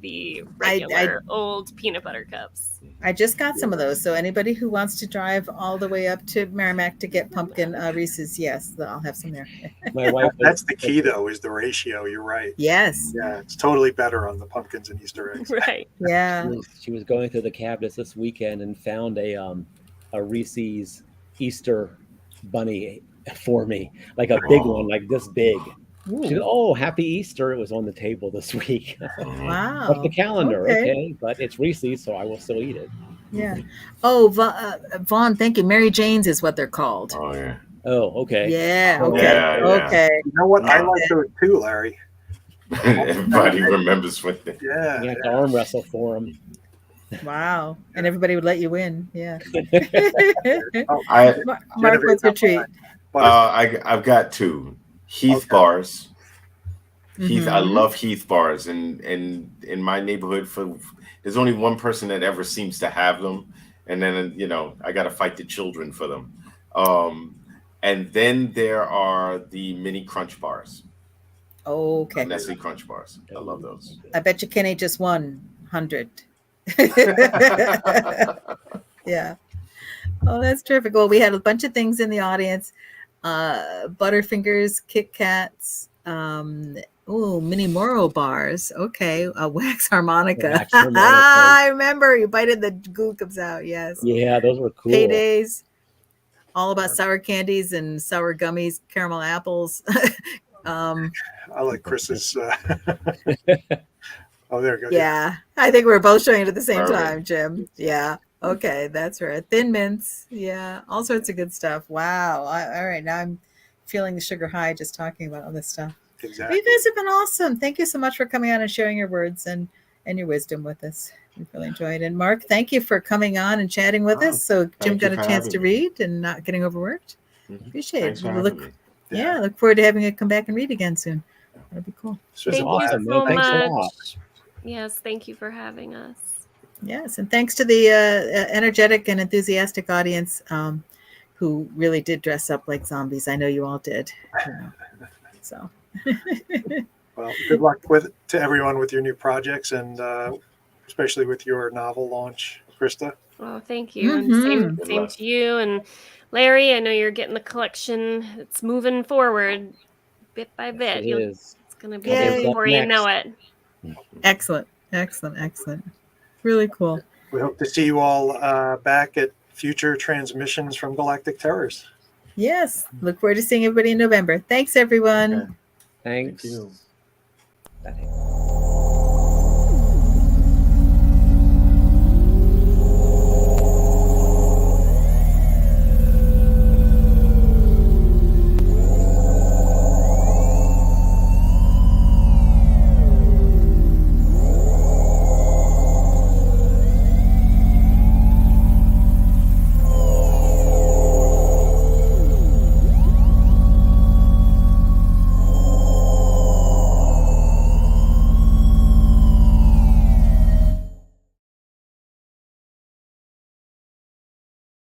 the regular old peanut butter cups. I just got some of those. So anybody who wants to drive all the way up to Merrimack to get pumpkin Reese's, yes, I'll have some there. My wife. That's the key, though, is the ratio. You're right. Yes. Yeah, it's totally better on the pumpkins and Easter eggs. Right. Yeah. She was going through the cabinets this weekend and found a Reese's Easter bunny for me, like a big one, like this big. She goes, "Oh, happy Easter!" It was on the table this week. Wow. Off the calendar, okay, but it's Reese's, so I will still eat it. Yeah. Oh, Vaughn, thank you. Mary Jane's is what they're called. Oh yeah. Oh, okay. Yeah. Oh, Okay. yeah. Okay. You know what? I like those too, Larry. Everybody remembers when they. Yeah. You have to arm wrestle for them. Wow. And everybody would let you win. Yeah. Mark, what's your treat? I've got two Heath bars. Heath, I Mhm. love Heath bars, and in my neighborhood, there's only one person that ever seems to have them, and then I got to fight the children for them. And then there are the mini Crunch bars. Okay. Nestle Crunch bars. I love those. I bet you Kenny just won 100. Yeah. Oh, that's terrific. Well, we had a bunch of things in the audience. Butterfingers, Kit Kats, mini Moro bars. Okay. A wax harmonica. Wax harmonica. I remember you bited the goo comes out. Yes. Yeah, those were cool. Paydays. All about sour candies and sour gummies, caramel apples. I like Chris's. Oh, there you go. Yeah. I think we're both showing it at the same All right. time, Jim. Yeah. Okay. That's right. Thin mints. Yeah. All sorts of good stuff. Wow. All right. Now I'm feeling the sugar high just talking about all this stuff. Exactly. You guys have been awesome. Thank you so much for coming on and sharing your words and your wisdom with us. We've really enjoyed it. And Mark, thank you for coming on and chatting with us. So Jim thank got you a for chance having to me. read and not getting overworked. Mhm. Appreciate Thanks it. for We having look, me. yeah, look forward to having you come back and read again soon. That'd be cool. This was Thank awesome. you so Thanks a lot. much. Yes, thank you for having us. Yes, and thanks to the energetic and enthusiastic audience who really did dress up like zombies. I know you all did. So, Well, good luck to everyone with your new projects, and especially with your novel launch, Krista. Oh, thank you. Mhm. And Good same luck. to you. And Larry, I know you're getting the collection. It's moving forward bit by bit. It is. It's going to be Yay. there before you know it. excellent. Really cool. We hope to see you all back at future transmissions from Galactic Terrors. Yes, look forward to seeing everybody in November. Thanks, everyone. Okay. Thanks. Thank you. That-